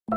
It's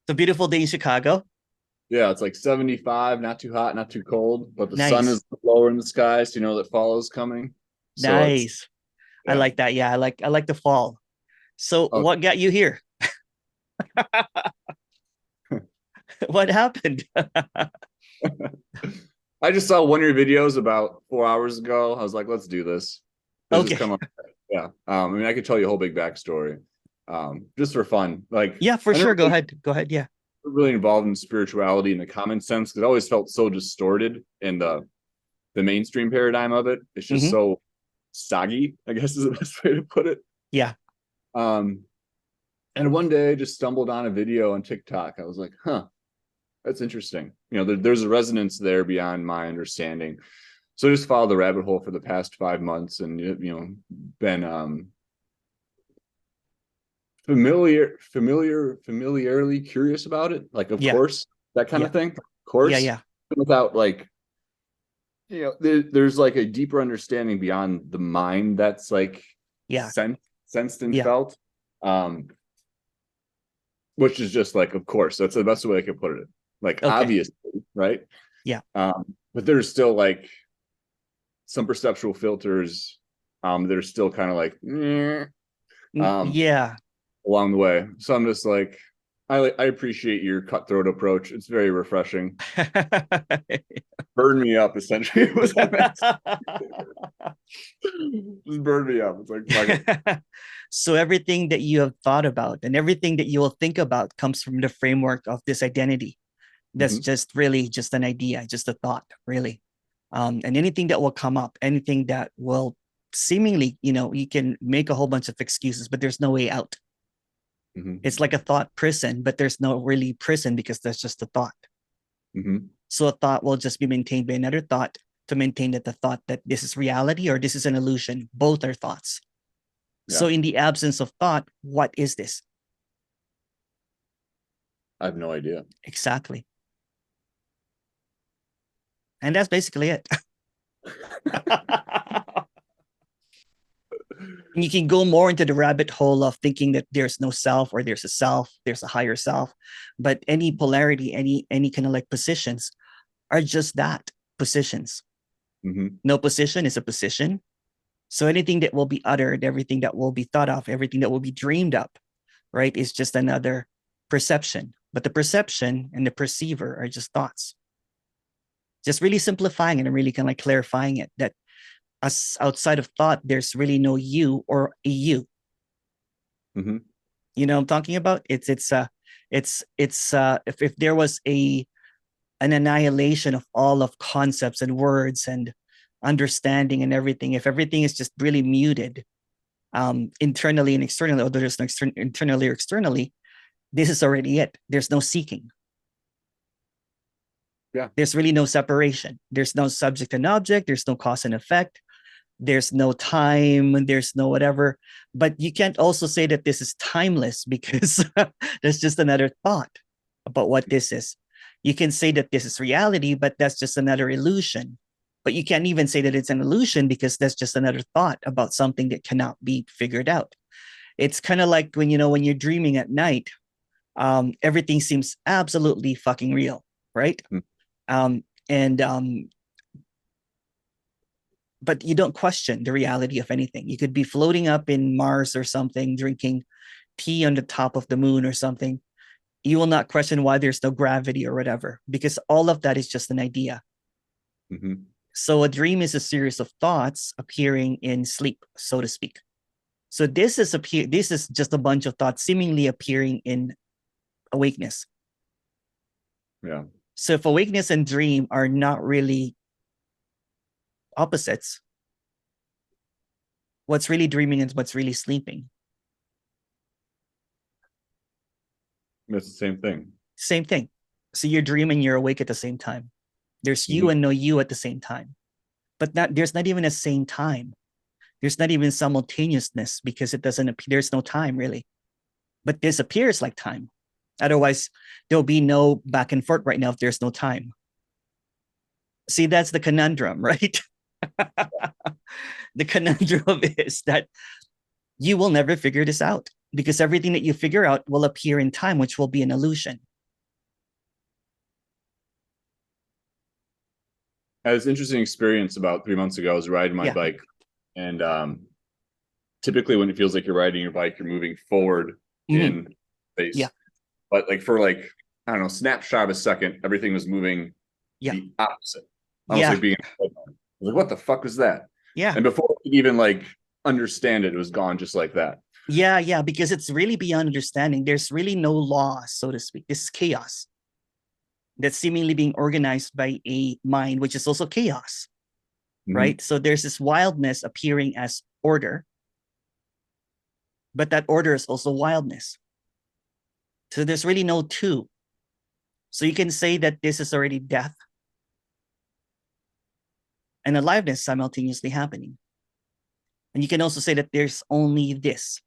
a beautiful day in Chicago. Yeah, it's like 75, not too hot, not too cold, but the sun Nice. is lower in the sky, so you know that fall is coming. So it's Nice. I yeah. like that. Yeah, I like the fall. So Oh, what got you here? What happened? I just saw one of your videos about 4 hours ago. I was like, let's do this. This is Okay. kind of yeah. I mean, I could tell you a whole big backstory, just for fun. Like Yeah, for I never sure. Go ahead. Go ahead. Yeah. really involved in spirituality in the common sense because it always felt so distorted in the mainstream paradigm of it. It's just Hmm. so soggy, I guess is the best way to put it. Yeah. Um, and one day I just stumbled on a video on TikTok. I was like, huh, that's interesting. There's a resonance there beyond my understanding. So I just followed the rabbit hole for the past 5 months and, been familiarly curious about it. Like, of Yeah. course, that kind Yeah. of thing. Of Yeah. course, Yeah. without like, there's like a deeper understanding beyond the mind that's like Yeah. sensed and Yeah. felt. Um, which is just like, of course, that's the best way I could put it. Like, Okay. obviously, right? Yeah. But there's still like some perceptual filters that are still kind of like um, Yeah. along the way. So I'm just like, I appreciate your cutthroat approach. It's very refreshing. Burn me up, essentially. Was that meant? Just burn me up. It's like, fuck it. So everything that you have thought about and everything that you will think about comes from the framework of this identity. That's Mm-hmm. just really just an idea, just a thought, really. And anything that will come up, anything that will seemingly, you can make a whole bunch of excuses, but there's no way out. Mm-hmm. It's like a thought prison, but there's no really prison because that's just a thought. Mm-hmm. So a thought will just be maintained by another thought to maintain that the thought that this is reality or this is an illusion. Both are thoughts. So Yeah, in the absence of thought, what is this? I have no idea. Exactly. And that's basically it. And you can go more into the rabbit hole of thinking that there's no self or there's a higher self. But any polarity, any kind of like positions are just that, positions. Mm-hmm. No position is a position. So anything that will be uttered, everything that will be thought of, everything that will be dreamed up, right, is just another perception. But the perception and the perceiver are just thoughts. Just really simplifying it and really kind of like clarifying it that as outside of thought, there's really no you or a you. Mm-hmm. You know what I'm talking about? If there was an annihilation of all of concepts and words and understanding and everything, if everything is just really muted, internally and externally, although there's no internally or externally, this is already it. There's no seeking. Yeah. There's really no separation. There's no subject and object. There's no cause and effect. There's no time. There's no whatever. But you can't also say that this is timeless because that's just another thought about what this is. You can say that this is reality, but that's just another illusion. But you can't even say that it's an illusion because that's just another thought about something that cannot be figured out. It's kind of like when, when you're dreaming at night, everything seems absolutely fucking real, right? Mm. And but you don't question the reality of anything. You could be floating up in Mars or something, drinking tea on the top of the moon or something. You will not question why there's no gravity or whatever, because all of that is just an idea. Mm-hmm. So a dream is a series of thoughts appearing in sleep, so to speak. So this is just a bunch of thoughts seemingly appearing in awakeness. Yeah. So if awakeness and dream are not really opposites, what's really dreaming and what's really sleeping? It's the same thing. Same thing. So you're dreaming, you're awake at the same time. There's you Mm-hmm. and no you at the same time. But there's not even a same time. There's not even simultaneousness because it doesn't appear, there's no time really. But this appears like time. Otherwise, there'll be no back and forth right now if there's no time. See, that's the conundrum, right? The conundrum is that you will never figure this out because everything that you figure out will appear in time, which will be an illusion. I had this interesting experience about 3 months ago. I was riding my Yeah. bike, and typically when it feels like you're riding your bike, you're moving forward Mhm. in space. Yeah. But like for like, I don't know, snapshot of a second, everything was moving Yeah. the opposite. Almost Yeah. like being like, what the fuck was that? Yeah. And before I could even like understand it, it was gone just like that. Yeah. Yeah. Because it's really beyond understanding. There's really no law, so to speak. This is chaos that's seemingly being organized by a mind, which is also chaos, Mm-hmm. right? So there's this wildness appearing as order, but that order is also wildness. So there's really no two. So you can say that this is already death and aliveness simultaneously happening. And you can also say that there's only this,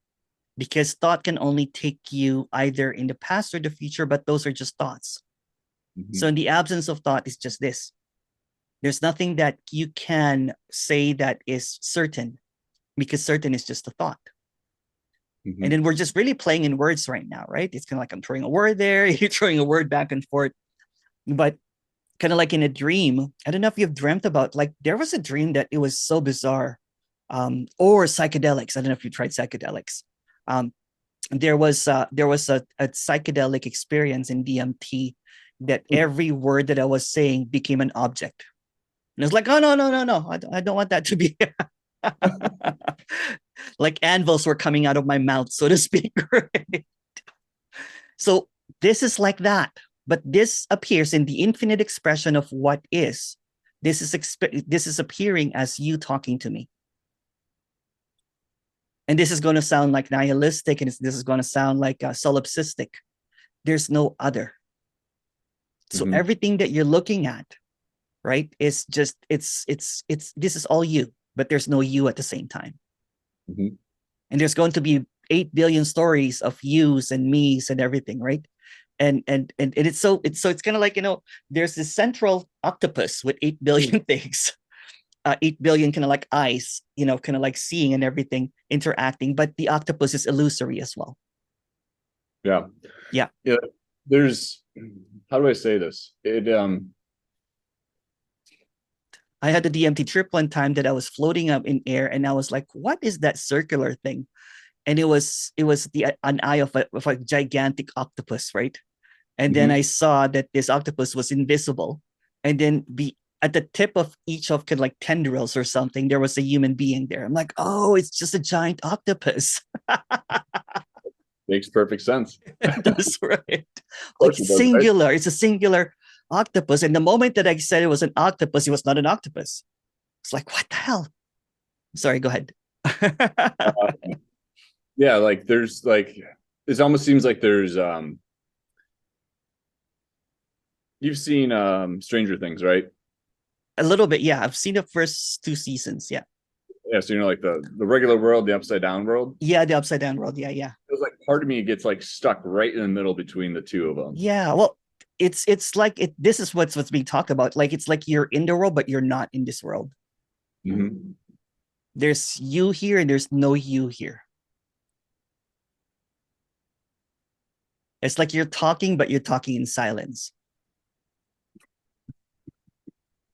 because thought can only take you either in the past or the future, but those are just thoughts. Mm-hmm. So in the absence of thought, it's just this. There's nothing that you can say that is certain, because certain is just a thought. Mm-hmm. And then we're just really playing in words right now, right? It's kind of like I'm throwing a word there, you're throwing a word back and forth. But kind of like in a dream, I don't know if you've dreamt about, like, there was a dream that it was so bizarre. Or psychedelics. I don't know if you tried psychedelics. There was a psychedelic experience in DMT that every word that I was saying became an object. And it's like, oh no, I don't want that to be. Like anvils were coming out of my mouth, so to speak. Right? So this is like that, but this appears in the infinite expression of what is. This is appearing as you talking to me. And this is going to sound like nihilistic, and this is going to sound like solipsistic. There's no other. So Mm-hmm. everything that you're looking at, right, is just it's this is all you, but there's no you at the same time. Mm-hmm. And there's going to be 8 billion stories of yous and me's and everything, right? And it's kind of like, there's this central octopus with 8 billion things, 8 billion kind of like eyes, kind of like seeing and everything interacting, but the octopus is illusory as well. Yeah. Yeah. Yeah. There's, how do I say this? I had the DMT trip one time that I was floating up in air, and I was like, what is that circular thing? And it was an eye of a gigantic octopus, right? And then Mhm. I saw that this octopus was invisible, and then at the tip of each of kind of like tendrils or something, there was a human being there. I'm like, oh, it's just a giant octopus. Makes perfect sense. That's right. Of Like course it does, right? singular. It's a singular octopus. And the moment that I said it was an octopus, it was not an octopus. It's like, what the hell? Sorry, go ahead. Yeah, like there's like, it almost seems like there's you've seen Stranger Things, right? A little bit, yeah. I've seen the first 2 seasons. Yeah. Yeah, so like the regular world, the upside down world. Yeah, the upside down world. Yeah, yeah. It was like part of me gets like stuck right in the middle between the two of them. Yeah. Well, it's like this is what's being talked about. Like it's like you're in the world, but you're not in this world. Mm-hmm. There's you here and there's no you here. It's like you're talking, but you're talking in silence.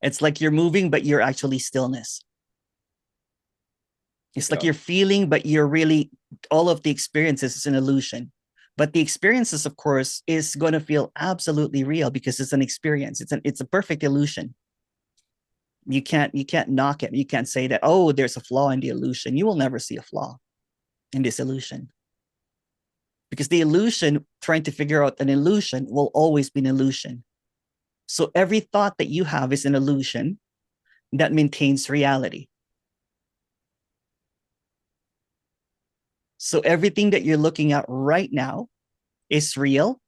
It's like you're moving, but you're actually stillness. It's like Yeah. you're feeling, but you're really, all of the experiences is an illusion. But the experiences, of course, is going to feel absolutely real because it's an experience. It's a perfect illusion. You can't knock it. You can't say that, oh, there's a flaw in the illusion. You will never see a flaw in this illusion. Because the illusion, trying to figure out an illusion, will always be an illusion. So every thought that you have is an illusion that maintains reality. So everything that you're looking at right now is real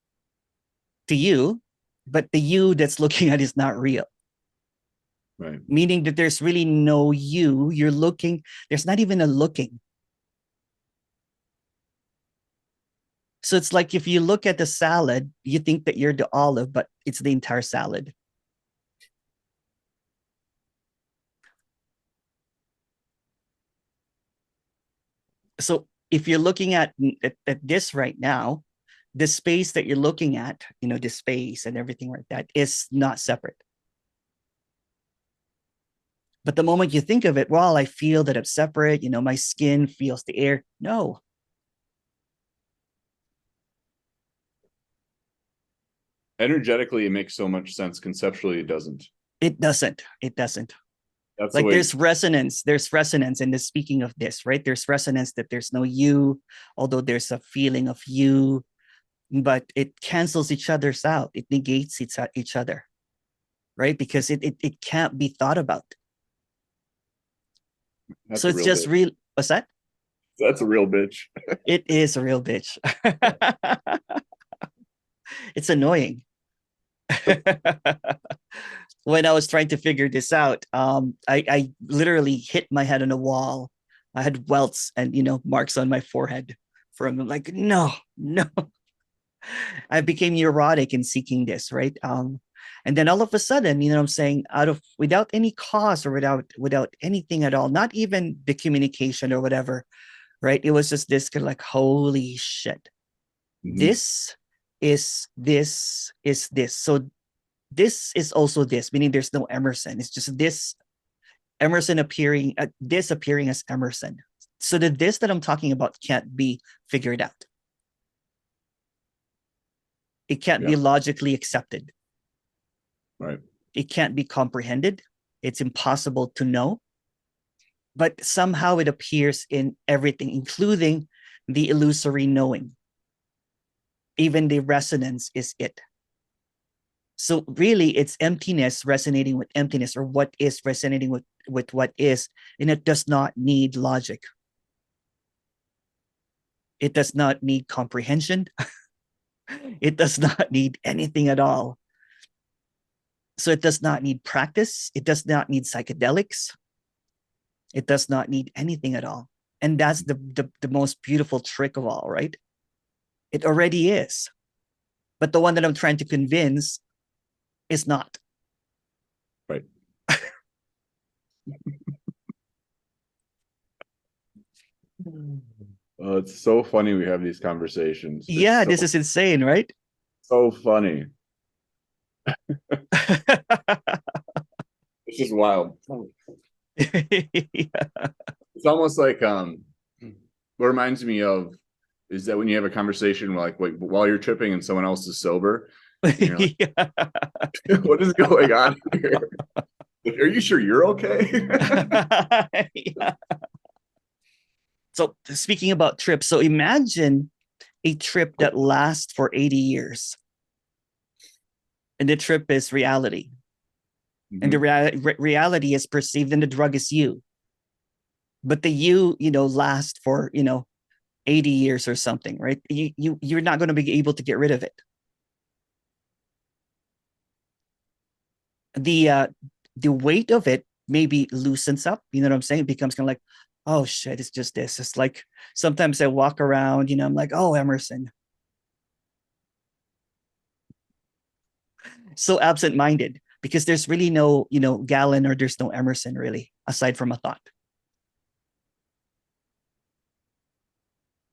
to you, but the you that's looking at is not real. Right. Meaning that there's really no you. You're looking, there's not even a looking. So it's like if you look at the salad, you think that you're the olive, but it's the entire salad. So if you're looking at this right now, the space that you're looking at, the space and everything like that is not separate. But the moment you think of it, well, I feel that it's separate, my skin feels the air. No, Energetically, it makes so much sense. Conceptually, it doesn't. it doesn't. It doesn't. That's the Like way. there's resonance in the speaking of this, right? There's resonance that there's no you, although there's a feeling of you, but it cancels each other's out. It negates each other, right? Because it can't be thought about. That's So a it's real just bitch. real. What's that? That's a real bitch. It is a real bitch. It's annoying. When I was trying to figure this out, I literally hit my head on a wall. I had welts and marks on my forehead from like, no, no. I became neurotic in seeking this, right? And then all of a sudden, I'm saying, out of without any cause or without anything at all, not even the communication or whatever, right? It was just this kind of like, holy shit. Mhm. This is this. So this is also this, meaning there's no Emerson. It's just this Emerson appearing, this appearing as Emerson. So the this that I'm talking about can't be figured out. It can't Yeah. be logically accepted. Right. It can't be comprehended. It's impossible to know. But somehow it appears in everything, including the illusory knowing. Even the resonance is it. So really, it's emptiness resonating with emptiness, or what is resonating with what is, and it does not need logic. It does not need comprehension. It does not need anything at all. So it does not need practice. It does not need psychedelics. It does not need anything at all. And that's the most beautiful trick of all, right? It already is. But the one that I'm trying to convince is not. Right. It's so funny we have these conversations. It's Yeah, this is insane, right? so funny. It's just wild. Yeah. It's almost like what reminds me of is that when you have a conversation like wait, while you're tripping and someone else is sober, and you're like, Yeah. what is going on here? Like, are you sure you're okay? Yeah. So speaking about trips, so imagine a trip that lasts for 80 years. And the trip is reality. And the Mhm. reality is perceived, and the drug is you. But the you last for 80 years or something, right? You're not going to be able to get rid of it. The weight of it maybe loosens up, you know what I'm saying? It becomes kind of like, oh shit, it's just this. It's like sometimes I walk around, I'm like, oh, Emerson. So absent-minded because there's really no, Galen, or there's no Emerson really, aside from a thought.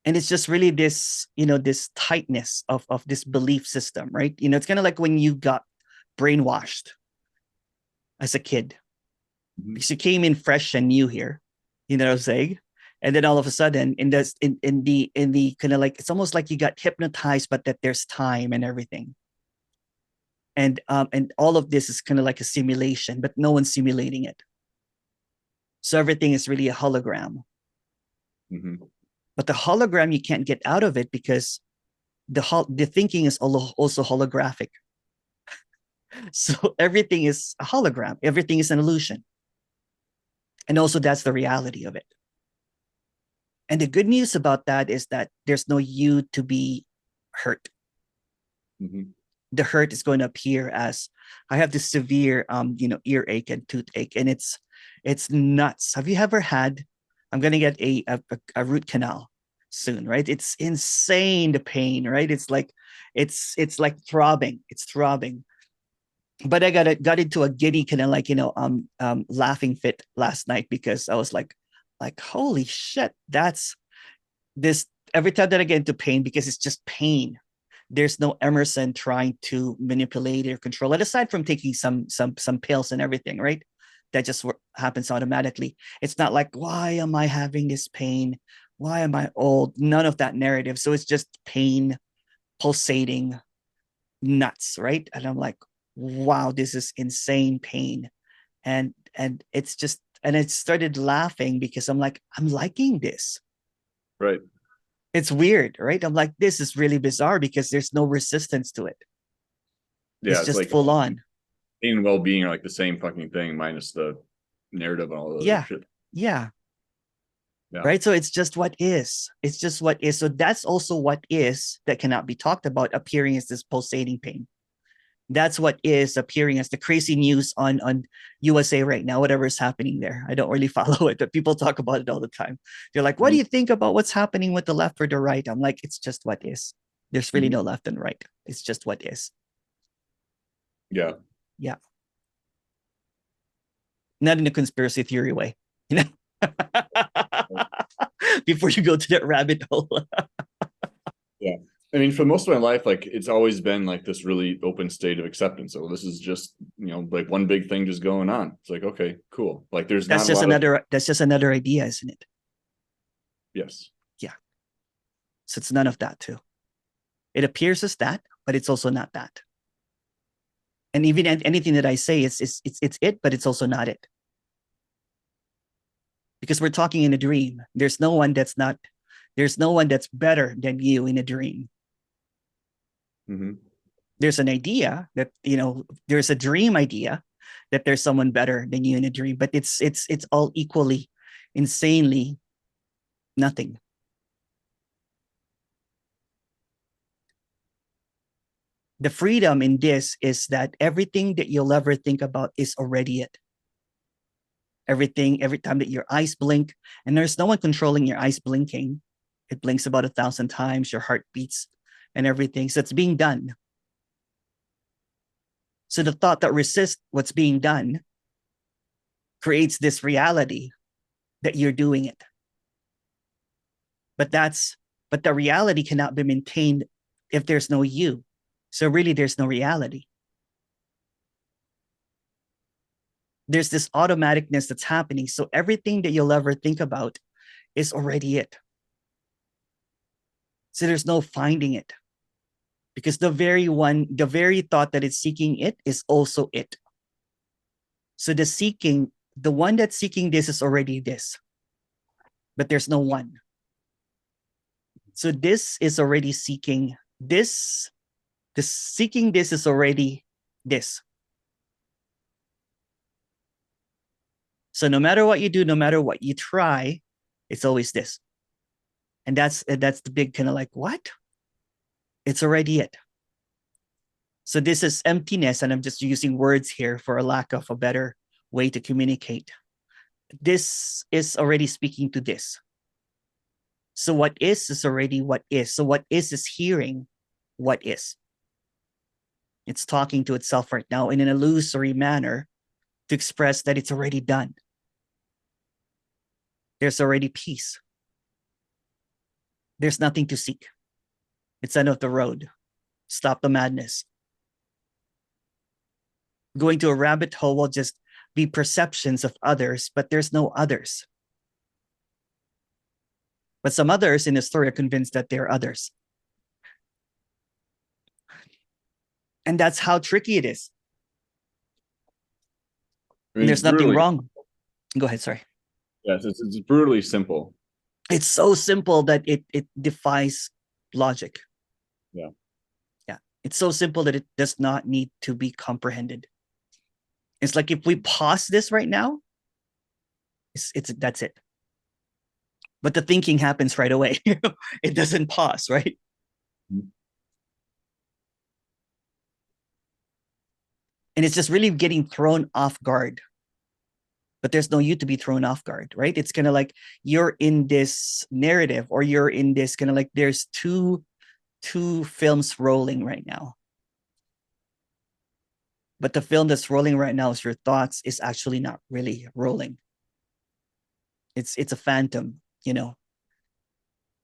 And it's just really this, this tightness of this belief system, right? It's kind of like when you got brainwashed as a kid, because you came in fresh and new here, you know what I'm saying? And then all of a sudden, in the kind of like, it's almost like you got hypnotized, but that there's time and everything. And all of this is kind of like a simulation, but no one's simulating it. So everything is really a hologram. But the hologram, you can't get out of it because the thinking is also holographic. So everything is a hologram. Everything is an illusion. And also that's the reality of it. And the good news about that is that there's no you to be hurt. The hurt is going to appear as, I have this severe earache and toothache, and it's nuts. Have you ever had, I'm going to get a root canal soon, right? It's insane, the pain, right? It's like throbbing. It's throbbing. But I got into a giddy kind of like, laughing fit last night, because I was like, holy shit, that's this. Every time that I get into pain, because it's just pain, there's no Emerson trying to manipulate or control it, aside from taking some pills and everything, right? That just happens automatically. It's not like, why am I having this pain? Why am I old? None of that narrative. So it's just pain, pulsating, nuts, right? And I'm like, wow, this is insane pain. And it's just, and it started laughing because I'm like, I'm liking this. Right. It's weird, right? I'm like, this is really bizarre because there's no resistance to it. Yeah, it's just like full on. Pain and well-being are like the same fucking thing, minus the narrative and all the other shit. Yeah. Right. So it's just what is. It's just what is. So that's also what is that cannot be talked about, appearing as this pulsating pain. That's what is appearing as the crazy news on USA right now, whatever is happening there. I don't really follow it, but people talk about it all the time. They're like, what do you think about what's happening with the left or the right? I'm like, it's just what is. There's really no left and right. It's just what is. Yeah. Yeah. Not in a conspiracy theory way, you know? Before you go to that rabbit hole. Yeah. I mean, for most of my life, like it's always been like this really open state of acceptance. So this is just, like one big thing just going on. It's like, okay, cool. Like there's that's not just a lot another that's just another idea, isn't it? Yes. Yeah. So it's none of that too. It appears as that, but it's also not that. And even anything that I say is it's it, but it's also not it. Because we're talking in a dream. There's no one that's better than you in a dream. There's an idea that, there's a dream idea that there's someone better than you in a dream, but it's all equally, insanely nothing. The freedom in this is that everything that you'll ever think about is already it. Everything, every time that your eyes blink, and there's no one controlling your eyes blinking. It blinks about 1,000 times, your heart beats and everything. So it's being done. So the thought that resists what's being done creates this reality that you're doing it. But the reality cannot be maintained if there's no you. So really, there's no reality. There's this automaticness that's happening. So everything that you'll ever think about is already it. So there's no finding it. Because the very thought that it's seeking it is also it. So the one that's seeking this is already this. But there's no one. So this is already seeking this. The seeking this is already this. So no matter what you do, no matter what you try, it's always this. And that's the big kind of like, what? It's already it. So this is emptiness, and I'm just using words here for a lack of a better way to communicate. This is already speaking to this. So what is already what is. So what is hearing what is. It's talking to itself right now in an illusory manner to express that it's already done. There's already peace. There's nothing to seek. It's end of the road. Stop the madness. Going to a rabbit hole will just be perceptions of others, but there's no others. But some others in the story are convinced that they're others. And that's how tricky it is. I mean, There's nothing wrong. Go ahead, sorry. Yes, it's brutally simple. It's so simple that it defies logic. Yeah. Yeah. It's so simple that it does not need to be comprehended. It's like if we pause this right now, it's that's it. But the thinking happens right away. It doesn't pause, right? Mm-hmm. And it's just really getting thrown off guard. But there's no you to be thrown off guard, right? It's kind of like you're in this narrative, or you're in this kind of like there's two films rolling right now. But the film that's rolling right now is your thoughts is actually not really rolling. It's a phantom,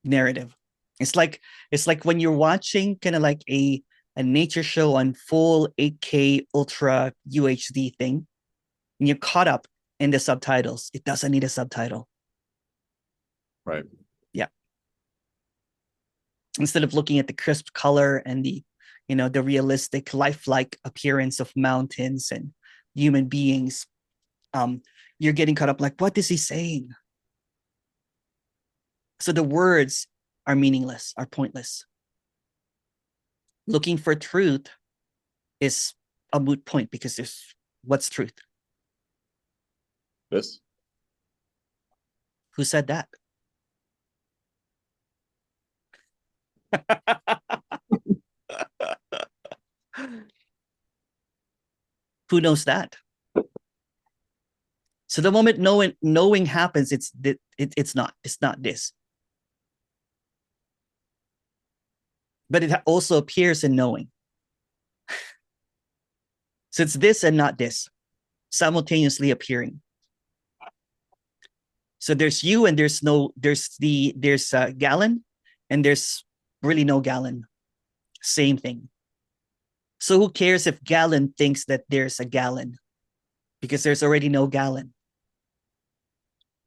narrative. It's like when you're watching kind of like a nature show on full 8K ultra UHD thing, and you're caught up in the subtitles. It doesn't need a subtitle. Right. Yeah. Instead of looking at the crisp color and the realistic lifelike appearance of mountains and human beings, you're getting caught up like, what is he saying? So the words are meaningless, are pointless. Looking for truth is a moot point, because what's truth? This. Who said that? Who knows that? So the moment knowing happens, it's not this. But it also appears in knowing. So it's this and not this, simultaneously appearing. So there's you and there's Galen, and there's really no Galen. Same thing. So who cares if Galen thinks that there's a Galen? Because there's already no Galen.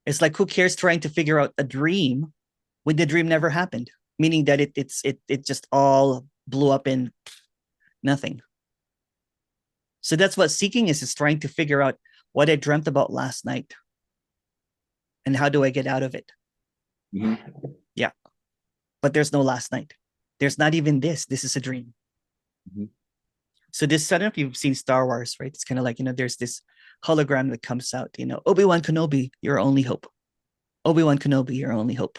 It's like, who cares trying to figure out a dream when the dream never happened? Meaning that it just all blew up in nothing. So that's what seeking is trying to figure out what I dreamt about last night. And how do I get out of it? Mm-hmm. Yeah. But there's no last night. There's not even this. This is a dream. Mm-hmm. So this, I don't know if you've seen Star Wars, right? It's kind of like, there's this hologram that comes out, Obi-Wan Kenobi, your only hope. Obi-Wan Kenobi, your only hope.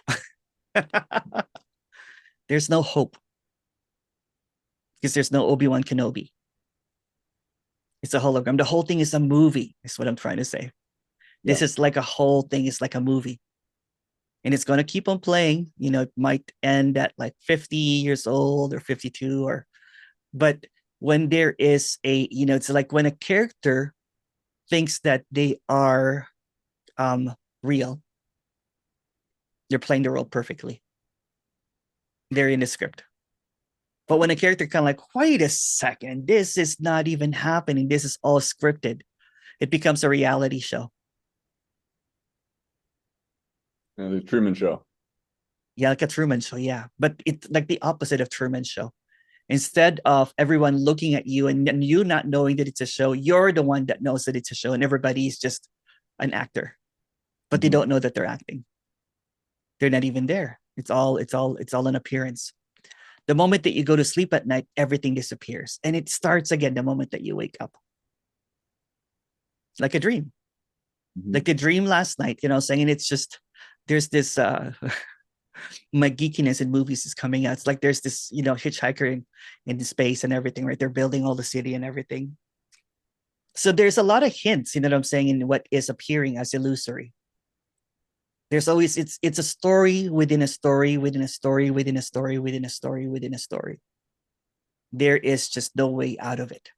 There's no hope, because there's no Obi-Wan Kenobi. It's a hologram. The whole thing is a movie, is what I'm trying to say. Yeah. This is like a whole thing. It's like a movie. And it's going to keep on playing. It might end at like 50 years old or 52, but when there is it's like when a character thinks that they are real, they're playing the role perfectly. They're in the script. But when a character kind of like, wait a second, this is not even happening, this is all scripted, it becomes a reality show. The Truman Show. Yeah, like a Truman Show, yeah. But it's like the opposite of Truman Show. Instead of everyone looking at you and you not knowing that it's a show, you're the one that knows that it's a show, and everybody's just an actor. But they don't know that they're acting. They're not even there. It's all an appearance. The moment that you go to sleep at night, everything disappears. And it starts again the moment that you wake up. Like a dream. Mm-hmm. Like the dream last night, saying it's just, there's this, my geekiness in movies is coming out. It's like there's this, hitchhiker in space and everything, right? They're building all the city and everything. So there's a lot of hints, what I'm saying, in what is appearing as illusory. There's always, it's a story within a story within a story within a story within a story within a story. There is just no way out of it.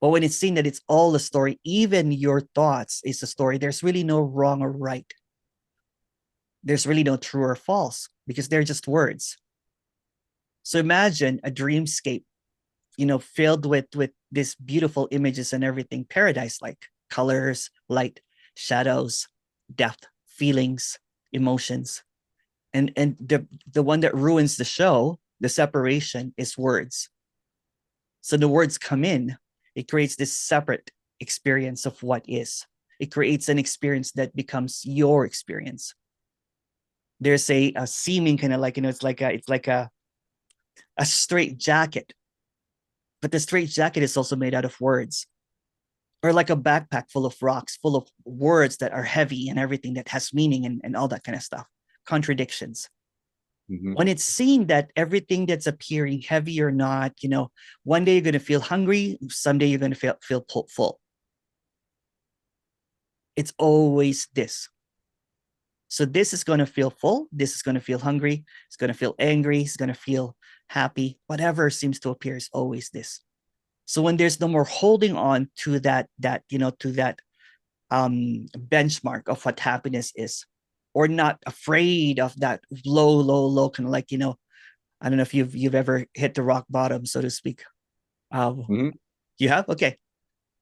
But when it's seen that it's all a story, even your thoughts is a story, there's really no wrong or right. There's really no true or false because they're just words. So imagine a dreamscape, filled with these beautiful images and everything, paradise like colors, light, shadows, depth, feelings, emotions. And the one that ruins the show, the separation, is words. So the words come in, it creates this separate experience of what is. It creates an experience that becomes your experience. There's a seeming kind of like, it's like a straight jacket, but the straight jacket is also made out of words, or like a backpack full of rocks, full of words that are heavy and everything that has meaning and all that kind of stuff. Contradictions. Mm-hmm. When it's seen that everything that's appearing, heavy or not, one day you're going to feel hungry, someday you're going to feel full. It's always this. So this is going to feel full. This is going to feel hungry. It's going to feel angry. It's going to feel happy. Whatever seems to appear is always this. So when there's no more holding on to that benchmark of what happiness is, or not afraid of that low, kind of like, I don't know if you've ever hit the rock bottom, so to speak. Mm-hmm. You have? Okay.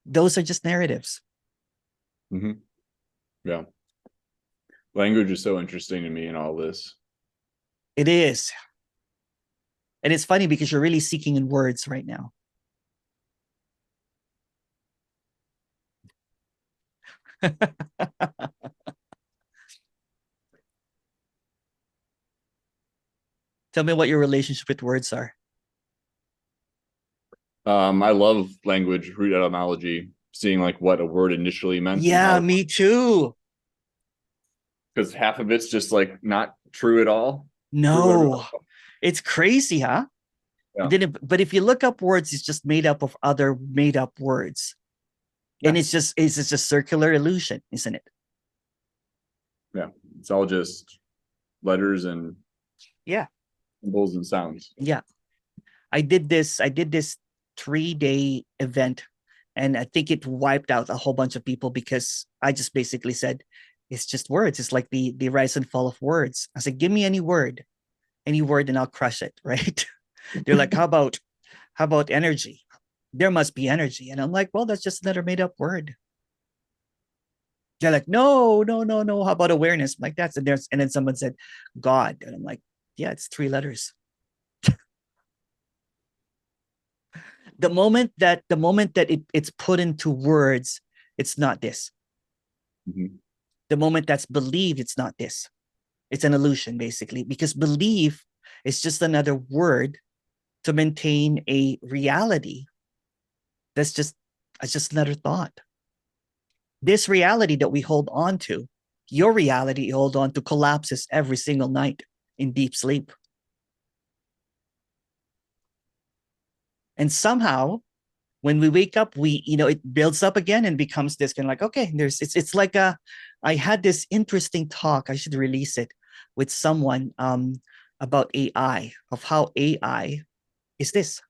Those are just narratives. Mm-hmm. Yeah. Language is so interesting to me in all this. It is. And it's funny because you're really seeking in words right now. Tell me what your relationship with words are. I love language, root etymology, seeing like what a word initially meant and Yeah, how, me too. because half of it's just like not true at all. True. No, it's crazy, huh? Yeah. But if you look up words, it's just made up of other made up words. And Yeah. it's just a circular illusion, isn't it? Yeah. It's all just letters and Yeah. symbols and sounds. Yeah. I did this 3-day event, and I think it wiped out a whole bunch of people because I just basically said, it's just words. It's like the rise and fall of words. I said, give me any word, and I'll crush it. Right. They're like, how about energy? There must be energy. And I'm like, well, that's just another made up word. They're like, no, no, no, no. How about awareness? I'm like, that's and then someone said God. And I'm like, yeah, it's 3 letters. The moment that it's put into words, it's not this. Mm-hmm. The moment that's believed, it's not this. It's an illusion, basically, because belief is just another word to maintain a reality that's just it's just another thought. This reality that we hold on to, your reality you hold on to, collapses every single night in deep sleep. And somehow when we wake up, it builds up again and becomes this kind of like, okay, it's like I had this interesting talk, I should release it, with someone about AI, of how AI is this.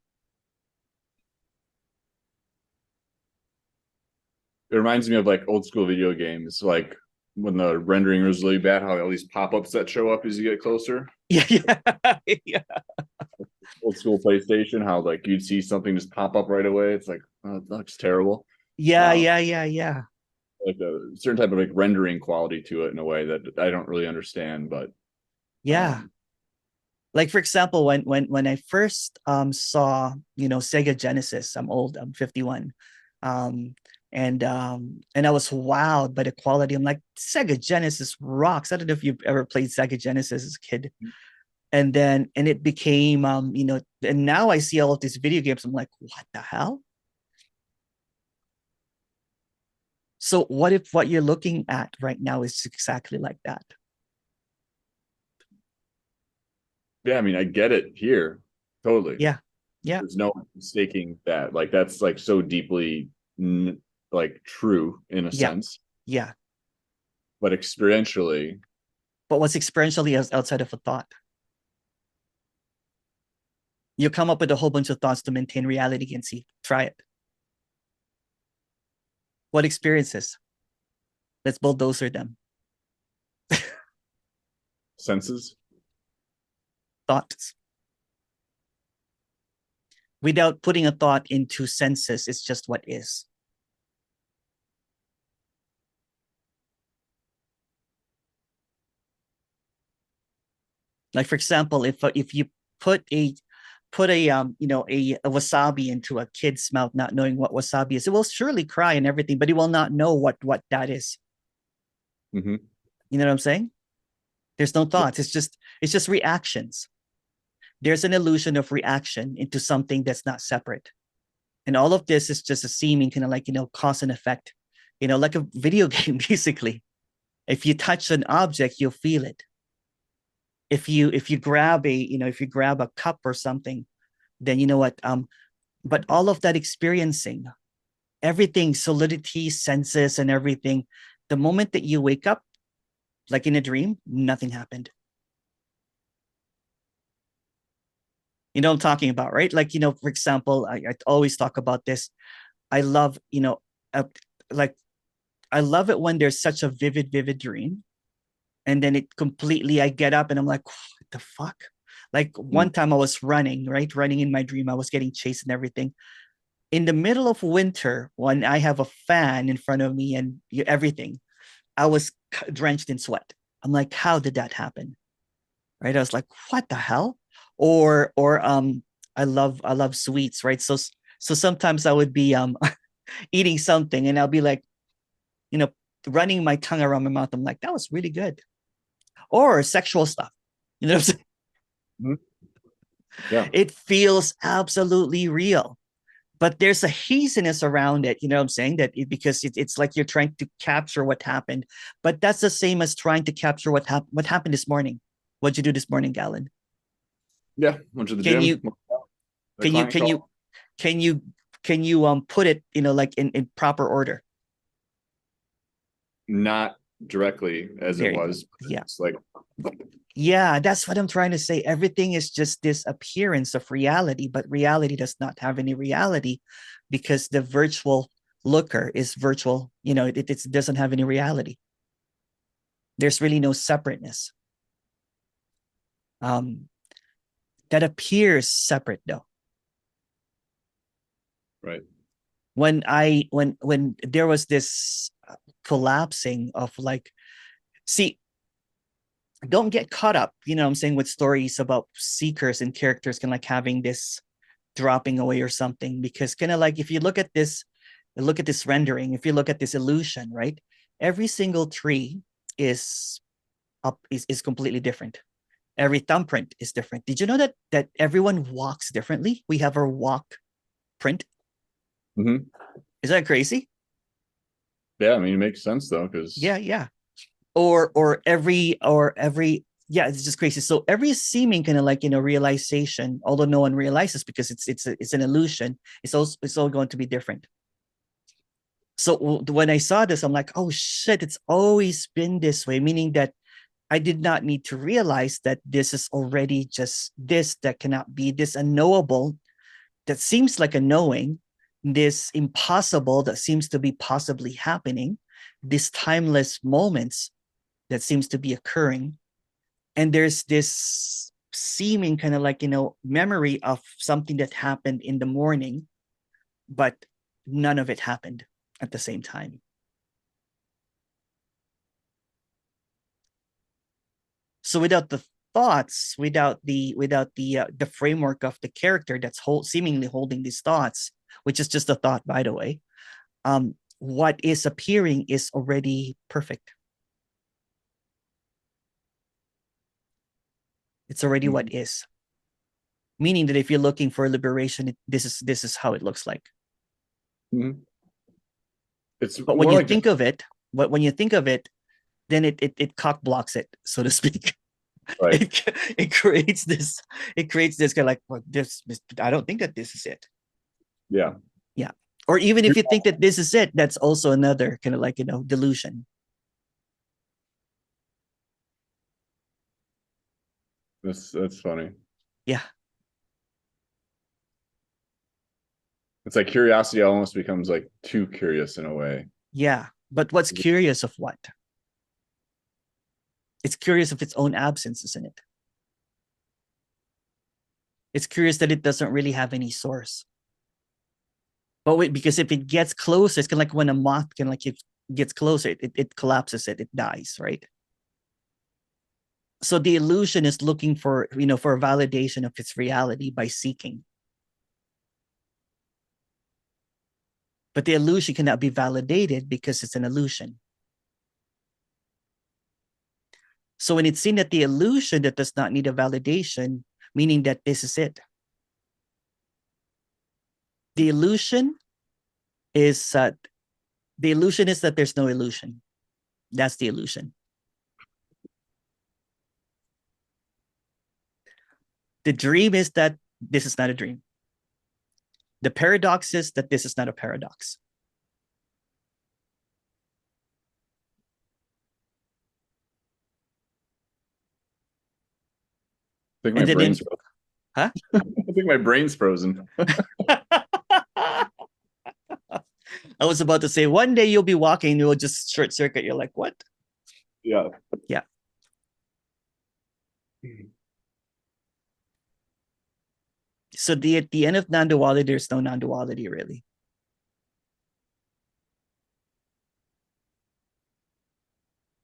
It reminds me of like old school video games, like when the rendering was really bad, how all these pop-ups that show up as you get closer. Yeah, yeah, yeah, Old school PlayStation, how like you'd see something just pop up right away. It's like, oh, that looks terrible. yeah, Um, yeah, yeah, yeah, like a certain type of like rendering quality to it in a way that I don't really understand, but yeah. Like for example, when I first saw Sega Genesis, I'm old, I'm 51, um, and I was wowed by the quality. I'm like, Sega Genesis rocks. I don't know if you've ever played Sega Genesis as a kid. And it became and now I see all of these video games. I'm like, what the hell? So what if what you're looking at right now is exactly like that? yeah, I mean, I get it here totally. Yeah, yeah, There's no mistaking that. Like that's like so deeply like true in a yeah, sense, yeah. but experientially, But what's experientially outside of a thought? You come up with a whole bunch of thoughts to maintain reality and see. Try it. What experiences? Let's bulldozer them. senses? Thoughts. Without putting a thought into senses, it's just what is. Like, for example, if you put a a wasabi into a kid's mouth, not knowing what wasabi is, it will surely cry and everything, but it will not know what that is. Mm-hmm. You know what I'm saying? There's no thoughts. It's just reactions. There's an illusion of reaction into something that's not separate. And all of this is just a seeming kind of like, cause and effect, like a video game, basically. If you touch an object, you'll feel it. If you grab a cup or something, then you know what? But all of that experiencing, everything, solidity, senses, and everything, the moment that you wake up, like in a dream, nothing happened. You know what I'm talking about, right? Like, for example, I always talk about this. I love, uh, like, I love it when there's such a vivid dream. And then I get up and I'm like, what the fuck? Like, one time I was running, right? Running in my dream. I was getting chased and everything. In the middle of winter, when I have a fan in front of me and everything, I was drenched in sweat. I'm like, how did that happen? Right? I was like, what the hell? Or I love sweets, right? So sometimes I would be eating something and I'll be like, you know, running my tongue around my mouth. I'm like, that was really good. Or sexual stuff. You know what I'm saying? Mm-hmm. Yeah. It feels absolutely real. But there's a haziness around it, you know what I'm saying? Because it's like you're trying to capture what happened. But that's the same as trying to capture what happened this morning. What'd you do this morning, Galen? Yeah. Went to the Can gym. you The can you client can you call. can you put it, like in proper order? Not directly as it There you go. was. Yeah. It's like, Yeah, that's what I'm trying to say. Everything is just this appearance of reality, but reality does not have any reality because the virtual looker is virtual. It doesn't have any reality. There's really no separateness. Um, that appears separate though. right. When there was this collapsing of, like, see, don't get caught up, what I'm saying, with stories about seekers and characters kind of like having this dropping away or something, because kind of like if you look at this rendering, if you look at this illusion, right? Every single tree is is completely different. Every thumbprint is different. Did you know that everyone walks differently? We have our walk print. Mm-hmm. Is that crazy? Yeah. I mean, it makes sense though, because Yeah, yeah. Or every yeah, it's just crazy. So every seeming kind of like, realization, although no one realizes because it's an illusion, it's all going to be different. So when I saw this, I'm like, oh shit, it's always been this way, meaning that I did not need to realize that this is already just this that cannot be, this unknowable that seems like a knowing, this impossible that seems to be possibly happening, these timeless moments that seems to be occurring. And there's this seeming kind of like, memory of something that happened in the morning, but none of it happened at the same time. So without the thoughts, without the framework of the character that's seemingly holding these thoughts, which is just a thought, by the way, what is appearing is already perfect. It's already what is. Meaning that if you're looking for liberation, this is how it looks like. mm-hmm. It's But when more you like just think of it, when you think of it, then it cock blocks it, so to speak. right. It creates this kind of like, well, this I don't think that this is it. Yeah. Yeah. Or even if you think that this is it, that's also another kind of like, delusion. That's funny. Yeah. It's like curiosity almost becomes like too curious in a way. Yeah. But what's curious of what? It's curious of its own absence, isn't it? It's curious that it doesn't really have any source. But wait, because if it gets closer, it's kind of like when a moth can like it gets closer, it collapses it dies, right? So the illusion is looking for, for a validation of its reality by seeking. But the illusion cannot be validated because it's an illusion. So when it's seen that the illusion that does not need a validation, meaning that this is it. The illusion is that there's no illusion. That's the illusion. The dream is that this is not a dream. The paradox is that this is not a paradox. I think my brain's frozen. Huh? I think my brain's frozen. I was about to say, one day you'll be walking and you'll just short circuit. You're like, what? Yeah. Yeah. So at the end of non-duality, there's no non-duality really.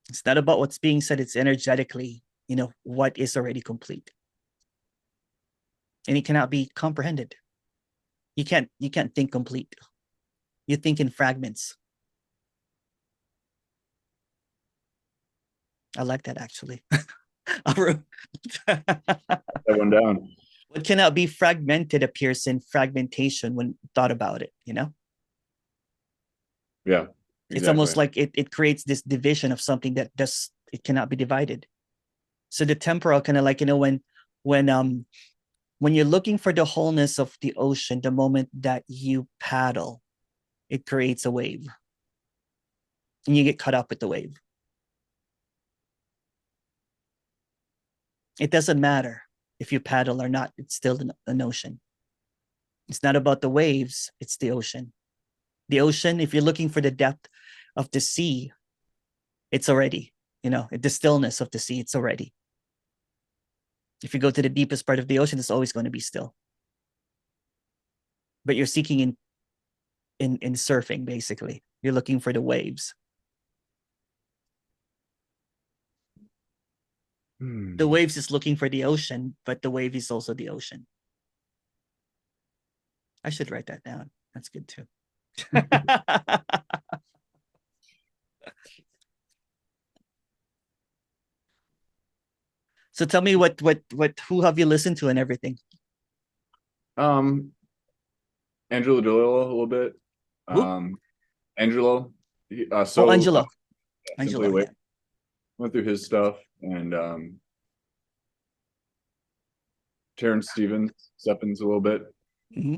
It's not about what's being said. It's energetically, what is already complete. And it cannot be comprehended. You can't think complete. You think in fragments. I like that actually. That one down. What cannot be fragmented appears in fragmentation when thought about it, Yeah. Exactly. It's almost like it creates this division of something that it cannot be divided. So the temporal kind of like, when you're looking for the wholeness of the ocean, the moment that you paddle, it creates a wave. And you get caught up with the wave. It doesn't matter if you paddle or not, it's still an ocean. It's not about the waves, it's the ocean. The ocean, if you're looking for the depth of the sea, it's already, the stillness of the sea, it's already. If you go to the deepest part of the ocean, it's always going to be still. But you're seeking in surfing, basically. You're looking for the waves. The waves is looking for the ocean, but the wave is also the ocean. I should write that down. That's good too. So tell me who have you listened to and everything? Angelo Doyle a little bit. Angelo. Angelo. Angelo, yeah. Went through his stuff and Terrence Stephens a little bit. Mm-hmm.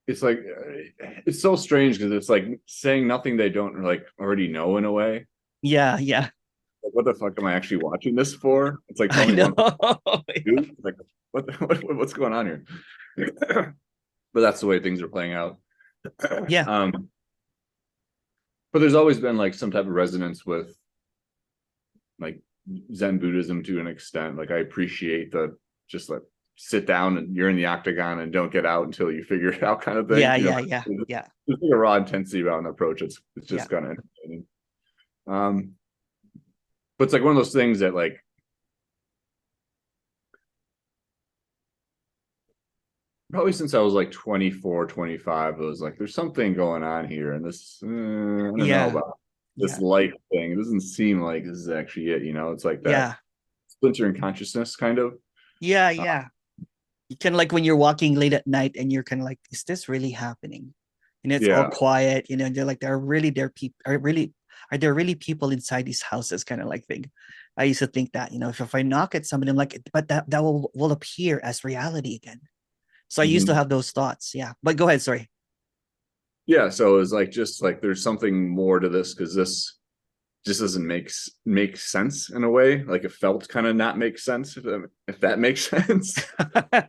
It's like it's so strange because it's like saying nothing they don't like already know in a way. Yeah. Like, what the fuck am I actually watching this for? It's like I know. Like what's going on here? But that's the way things are playing out. Yeah. But there's always been like some type of resonance with like Zen Buddhism to an extent. Like I appreciate the just like sit down and you're in the octagon and don't get out until you figure it out kind of thing. Yeah. There's like a raw intensity about an approach. It's just kind of entertaining. But it's like one of those things that like probably since I was like 24, 25, it was like there's something going on here, and this I don't know about this life thing. It doesn't seem like this is actually it, it's like that splinter in consciousness kind of. Yeah. You kind of like when you're walking late at night and you're kind of like, is this really happening? It's all quiet, and they're like, are there really people inside these houses kind of like thing. I used to think that, if I knock at somebody, I'm like, but that will appear as reality again. So I used to have those thoughts. Yeah. But go ahead. Sorry. Yeah. So it's like, just like, there's something more to this because this just doesn't make sense in a way. Like it felt kind of not make sense, if that makes sense.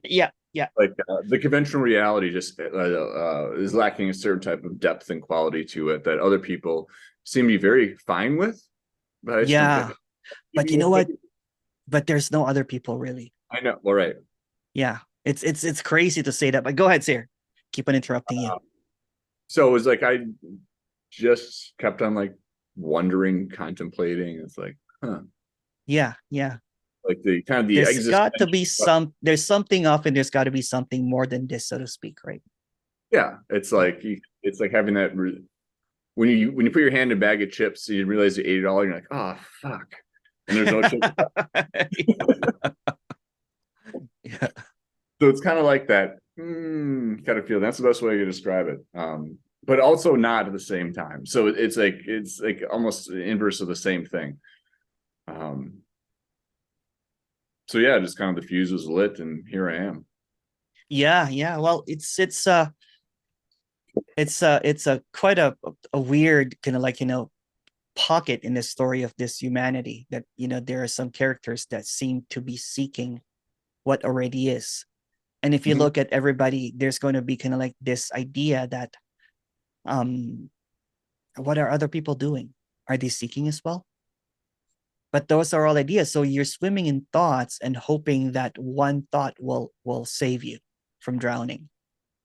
Yeah. Like the conventional reality just is lacking a certain type of depth and quality to it that other people seem to be very fine with. But I just don't get it. But you know what? But there's no other people really. I know. All right. Yeah. It's crazy to say that, but go ahead, Sir. Keep on interrupting you. So it was like I just kept on like wondering, contemplating. It's like, huh. Yeah, yeah. Like the kind of the There's got to existential be there's something often, there's got to be something more than this, so to speak, right? yeah, it's Yeah. like it's like having that when you put your hand in a bag of chips, you realize you ate it all. You're like, oh fuck, and there's no chips. Yeah. So it's kind of like that kind of feel. That's the best way to describe it. But also not at the same time. So it's like almost the inverse of the same thing. Um, so yeah, just kind of the fuse was lit, and here I am. Yeah, yeah. Well, it's a quite a weird kind of like, pocket in the story of this humanity, that there are some characters that seem to be seeking what already is. And if you Mhm. look at everybody, there's going to be kind of like this idea that um what are other people doing? Are they seeking as well? But those are all ideas. So you're swimming in thoughts and hoping that one thought will save you from drowning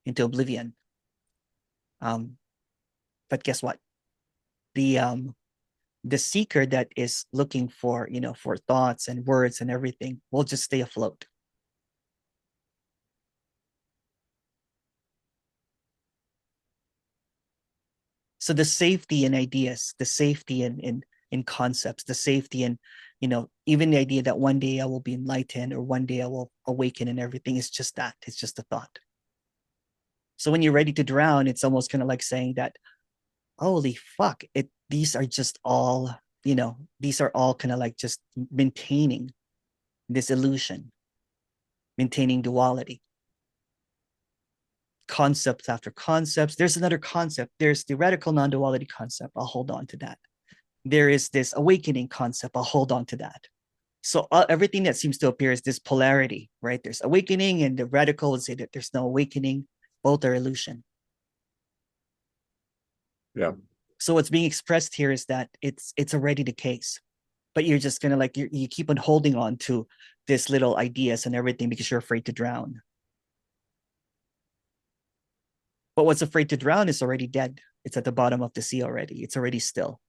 into oblivion. Um, but guess what? The the seeker that is looking for, for thoughts and words and everything will just stay afloat. So the safety in ideas, the safety in concepts, the safety in, even the idea that one day I will be enlightened or one day I will awaken and everything is just that. It's just a thought. So when you're ready to drown, it's almost kind of like saying that, holy fuck, these are just all, these are all kind of like just maintaining this illusion, maintaining duality, concepts after concepts. There's another concept. There's the radical non-duality concept. I'll hold on to that. There is this awakening concept. I'll hold on to that. So everything that seems to appear is this polarity, right? There's awakening, and the radical would say that there's no awakening. Both are illusion. Yeah. So what's being expressed here is that it's already the case, but you're just gonna like you keep on holding on to this little ideas and everything because you're afraid to drown. But what's afraid to drown is already dead. It's at the bottom of the sea already. It's already still.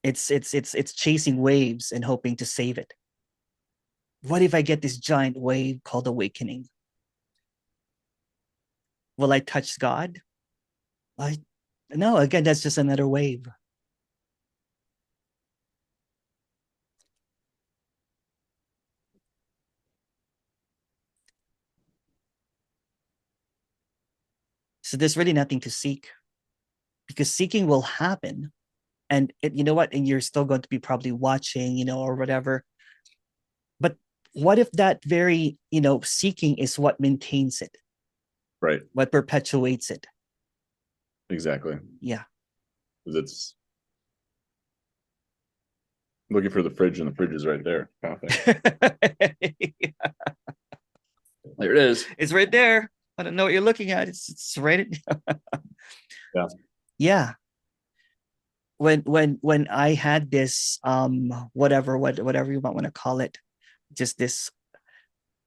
It's chasing waves and hoping to save it. What if I get this giant wave called awakening? Will I touch God? I No, again, that's just another wave. So there's really nothing to seek, because seeking will happen. And you know what? And you're still going to be probably watching, or whatever. But what if that very, seeking is what maintains it, Right. what perpetuates it? Exactly. Yeah. It's looking for the fridge, and the fridge is right there. Kind of thing. There it is. It's right there. I don't know what you're looking at. It's right. Yeah. Yeah. When I had this whatever you might want to call it, just this,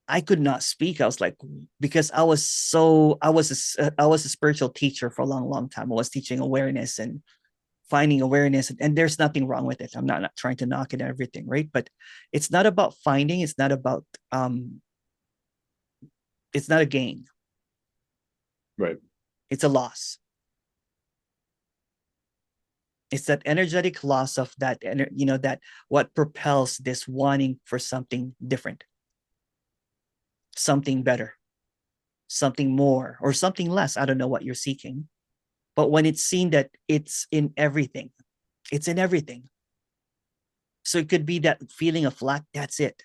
I could not speak. I was like, because I was a spiritual teacher for a long time. I was teaching awareness and finding awareness, and there's nothing wrong with it. I'm not trying to knock it and everything, right? But it's not about finding. It's not about it's not a gain. Right. It's a loss. It's that energetic loss of that, that what propels this wanting for something different, something better, something more, or something less. I don't know what you're seeking. But when it's seen that it's in everything, it's in everything. So it could be that feeling of lack, that's it.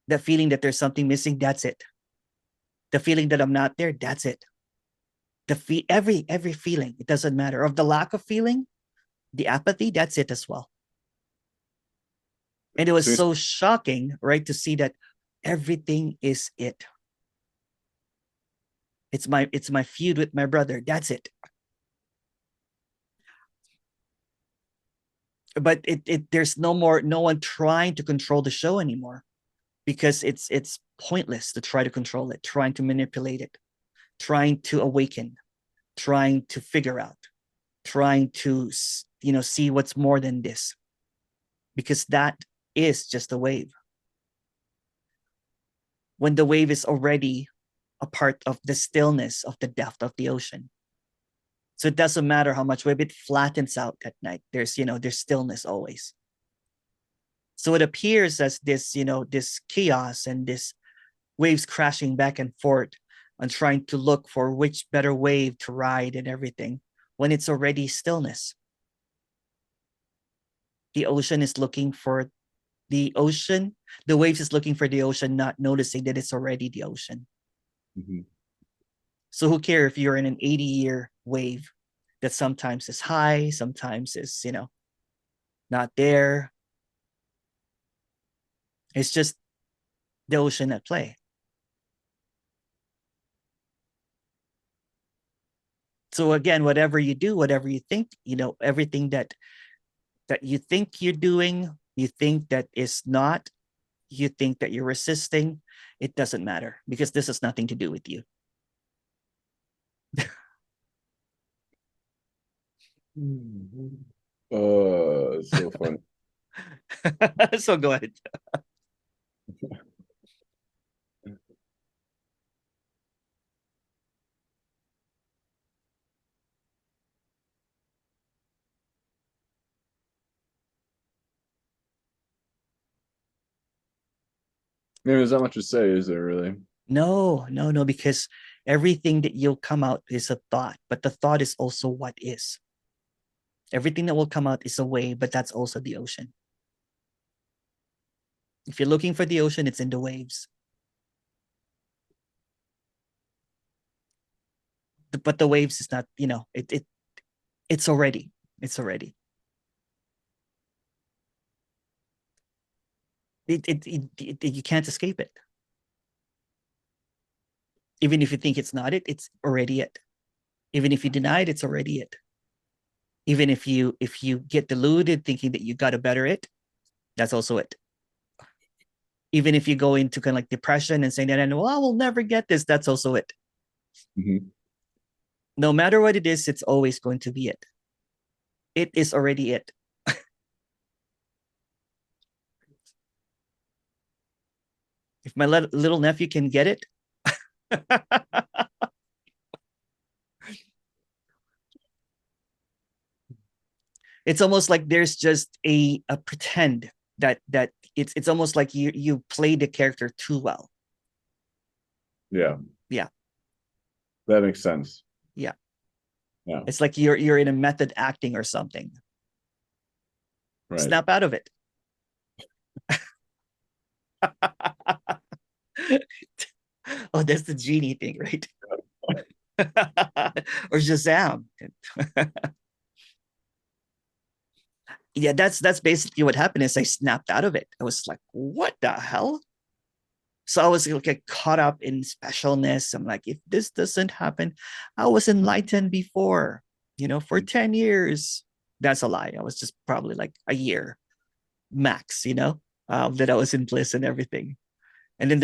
The feeling that there's something missing, that's it. The feeling that I'm not there, that's it. Every feeling, it doesn't matter. Of the lack of feeling, the apathy, that's it as well. And it was So so shocking, right, to see that everything is it. It's my feud with my brother. That's it. but there's no one trying to control the show anymore, because it's pointless to try to control it, trying to manipulate it, trying to awaken, trying to figure out, trying to see what's more than this, because that is just a wave. When the wave is already a part of the stillness of the depth of the ocean. So it doesn't matter how much wave, it flattens out at night. There's stillness always. So it appears as this, this chaos and this waves crashing back and forth and trying to look for which better wave to ride and everything, when it's already stillness. The ocean is looking for the ocean. The waves is looking for the ocean, not noticing that it's already the ocean. Mm-hmm. So who cares if you're in an 80-year wave that sometimes is high, sometimes is, not there. It's just the ocean at play. So again, whatever you do, whatever you think, everything that you think you're doing, you think that is not, you think that you're resisting, it doesn't matter, because this has nothing to do with you. Oh, it's so funny. So go ahead. Maybe there's not much to say, is there really? No, because everything that you'll come out is a thought, but the thought is also what is. Everything that will come out is a wave, but that's also the ocean. If you're looking for the ocean, it's in the waves. But the waves is not, it's already. It's already. You can't escape it. Even if you think it's not it, it's already it. Even if you deny it, it's already it. Even if you get deluded thinking that you got to better it, that's also it. Even if you go into kind of like depression and saying that, and well, I will never get this, that's also it. Mm-hmm. No matter what it is, it's always going to be it. It is already it. If my little nephew can get it, it's almost like there's just a pretend that it's almost like you play the character too well. Yeah. Yeah. That makes sense. Yeah. Yeah. It's like you're in a method acting or something. Right. Snap out of it. Oh, that's the genie thing, right? Or Shazam. Yeah, that's basically what happened. Is I snapped out of it. I was like, what the hell? So I was like caught up in specialness. I'm like, if this doesn't happen, I was enlightened before, for 10 years. That's a lie. I was just probably like a year max, that I was in bliss and everything. And then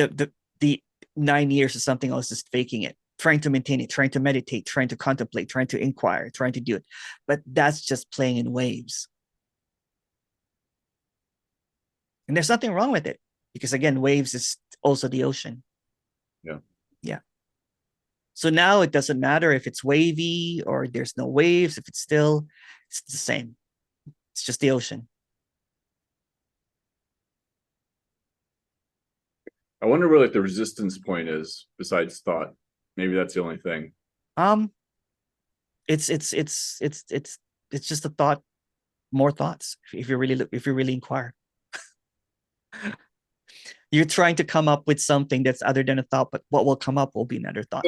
the 9 years or something, I was just faking it, trying to maintain it, trying to meditate, trying to contemplate, trying to inquire, trying to do it. But that's just playing in waves. And there's nothing wrong with it, because again, waves is also the ocean. Yeah. Yeah. So now it doesn't matter if it's wavy or there's no waves, if it's still, it's the same. It's just the ocean. I wonder where like the resistance point is besides thought. Maybe that's the only thing. Um, it's just a thought, more thoughts. If you really inquire, you're trying to come up with something that's other than a thought, but what will come up will be another thought.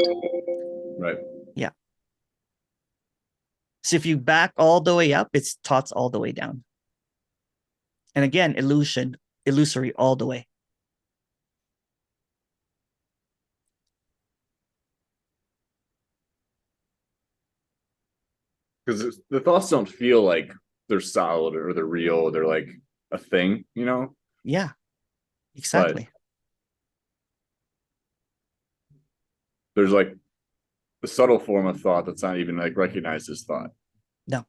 Right. Yeah. So if you back all the way up, it's thoughts all the way down. And again, illusory all the way. Because the thoughts don't feel like they're solid or they're real, they're like a thing, you know. Yeah, But exactly. there's like a subtle form of thought that's not even like recognized as thought. No,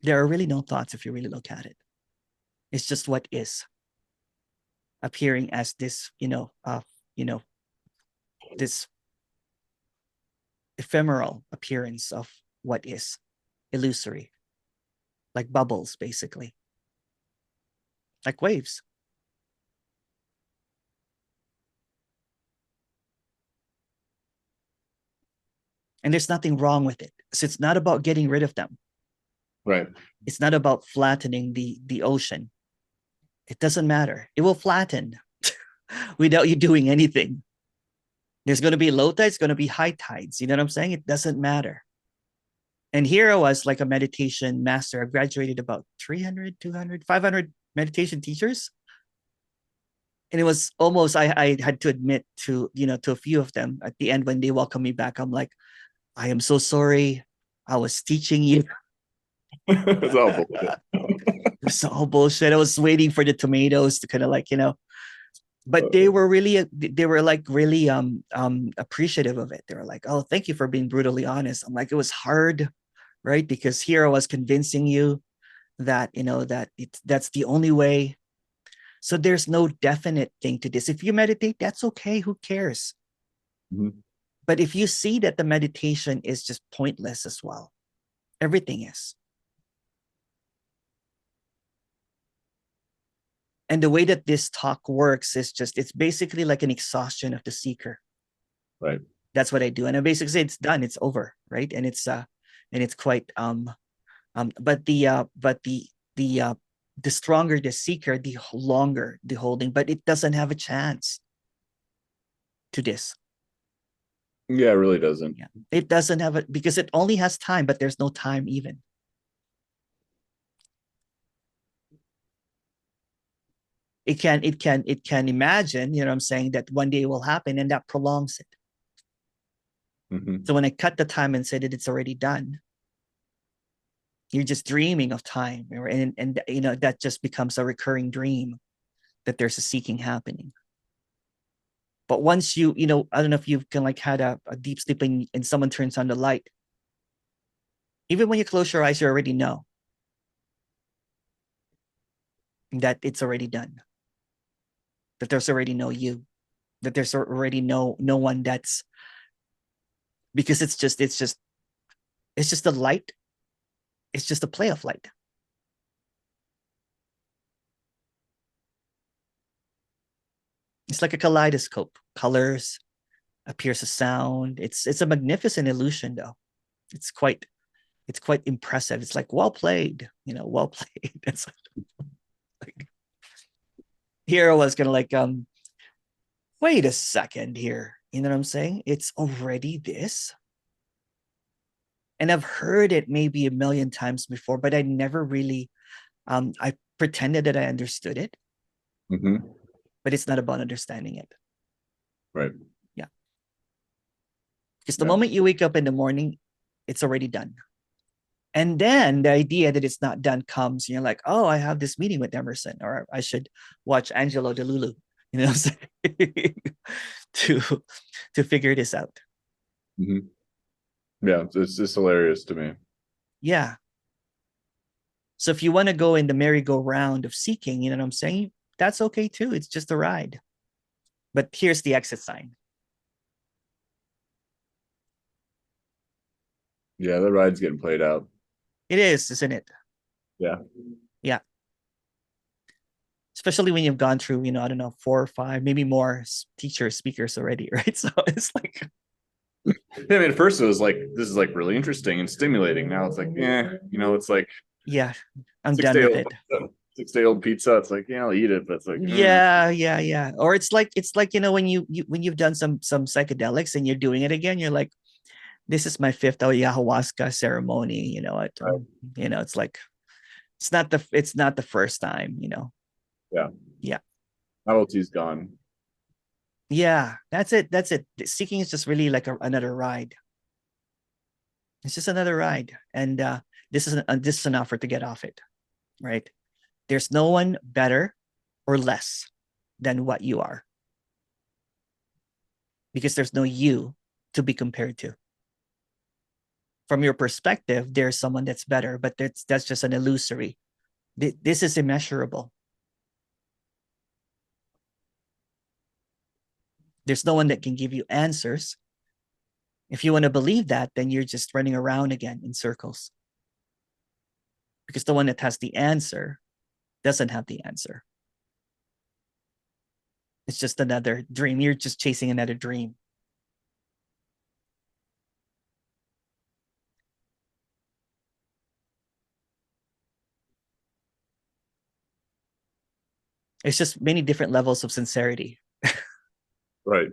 there are really no thoughts if you really look at it. It's just what is appearing as this, you know, this ephemeral appearance of what is illusory, like bubbles, basically, like waves. And there's nothing wrong with it. So it's not about getting rid of them. Right. It's not about flattening the ocean. It doesn't matter. It will flatten without you doing anything. There's going to be low tides, going to be high tides. You know what I'm saying? It doesn't matter. And here I was like a meditation master. I graduated about 300, 200, 500 meditation teachers. And it was almost, I had to admit to, to a few of them at the end when they welcome me back. I'm like, I am so sorry. I was teaching you. It's all bullshit. It's all bullshit. I was waiting for the tomatoes to kind of like, but they were like really appreciative of it. They were like, oh, thank you for being brutally honest. I'm like, it was hard, right? Because here I was convincing you that, that's the only way. So there's no definite thing to this. If you meditate, that's okay. Who cares? Mhm. But if you see that the meditation is just pointless as well, everything is. And the way that this talk works is it's basically like an exhaustion of the seeker. Right. That's what I do. And I basically say it's done, it's over, right? And it's quite but the stronger the seeker, the longer the holding, but it doesn't have a chance to this. Yeah, it really doesn't. Yeah. It doesn't have it because it only has time, but there's no time even. It can imagine, you know what I'm saying, that one day will happen and that prolongs it. Mm-hmm. So when I cut the time and say that it's already done, you're just dreaming of time. And that just becomes a recurring dream that there's a seeking happening. But once I don't know if you've kind of like had a deep sleep and someone turns on the light. Even when you close your eyes, you already know that it's already done. That there's already no you. That there's already no one that's because it's just a light. It's just a play of light. It's like a kaleidoscope. Colors, appears a sound. It's a magnificent illusion though. It's quite it's quite impressive. It's like well played, well played. It's like here I was gonna like wait a second here. You know what I'm saying? It's already this. And I've heard it maybe a million times before, but I never really I pretended that I understood it, Mm-hmm. but it's not about understanding it. Right. Yeah. Because the Yeah. moment you wake up in the morning, it's already done. And then the idea that it's not done comes, you're like, oh, I have this meeting with Emerson, or I should watch Angelo Delulu, you know, to to figure this out. Mm-hmm. Yeah, it's just hilarious to me. Yeah. So if you want to go in the merry-go-round of seeking, you know what I'm saying? That's okay too. It's just a ride. But here's the exit sign. Yeah, the ride's getting played out. It is, isn't it? Yeah. Yeah. Especially when you've gone through, I don't know, 4 or 5, maybe more teachers, speakers already, right? So it's like, Yeah, I mean, at first it was like, this is like really interesting and stimulating. Now it's like, yeah, it's like yeah, I'm six done day with old it. pizza. 6 day old pizza. It's like, yeah, I'll eat it, but it's like, Yeah, yeah, yeah. Or it's like when when you've done some psychedelics and you're doing it again, you're like, this is my fifth ayahuasca ceremony. right. It's like it's not the first time. Yeah, Yeah, novelty's gone. yeah. That's it. That's it. Seeking is just really like another ride. It's just another ride, and This is an offer to get off it, right? There's no one better or less than what you are, because there's no you to be compared to. From your perspective, there's someone that's better, but that's just an illusory. This is immeasurable. There's no one that can give you answers. If you want to believe that, then you're just running around again in circles. Because the one that has the answer doesn't have the answer. It's just another dream. You're just chasing another dream. It's just many different levels of sincerity. Right.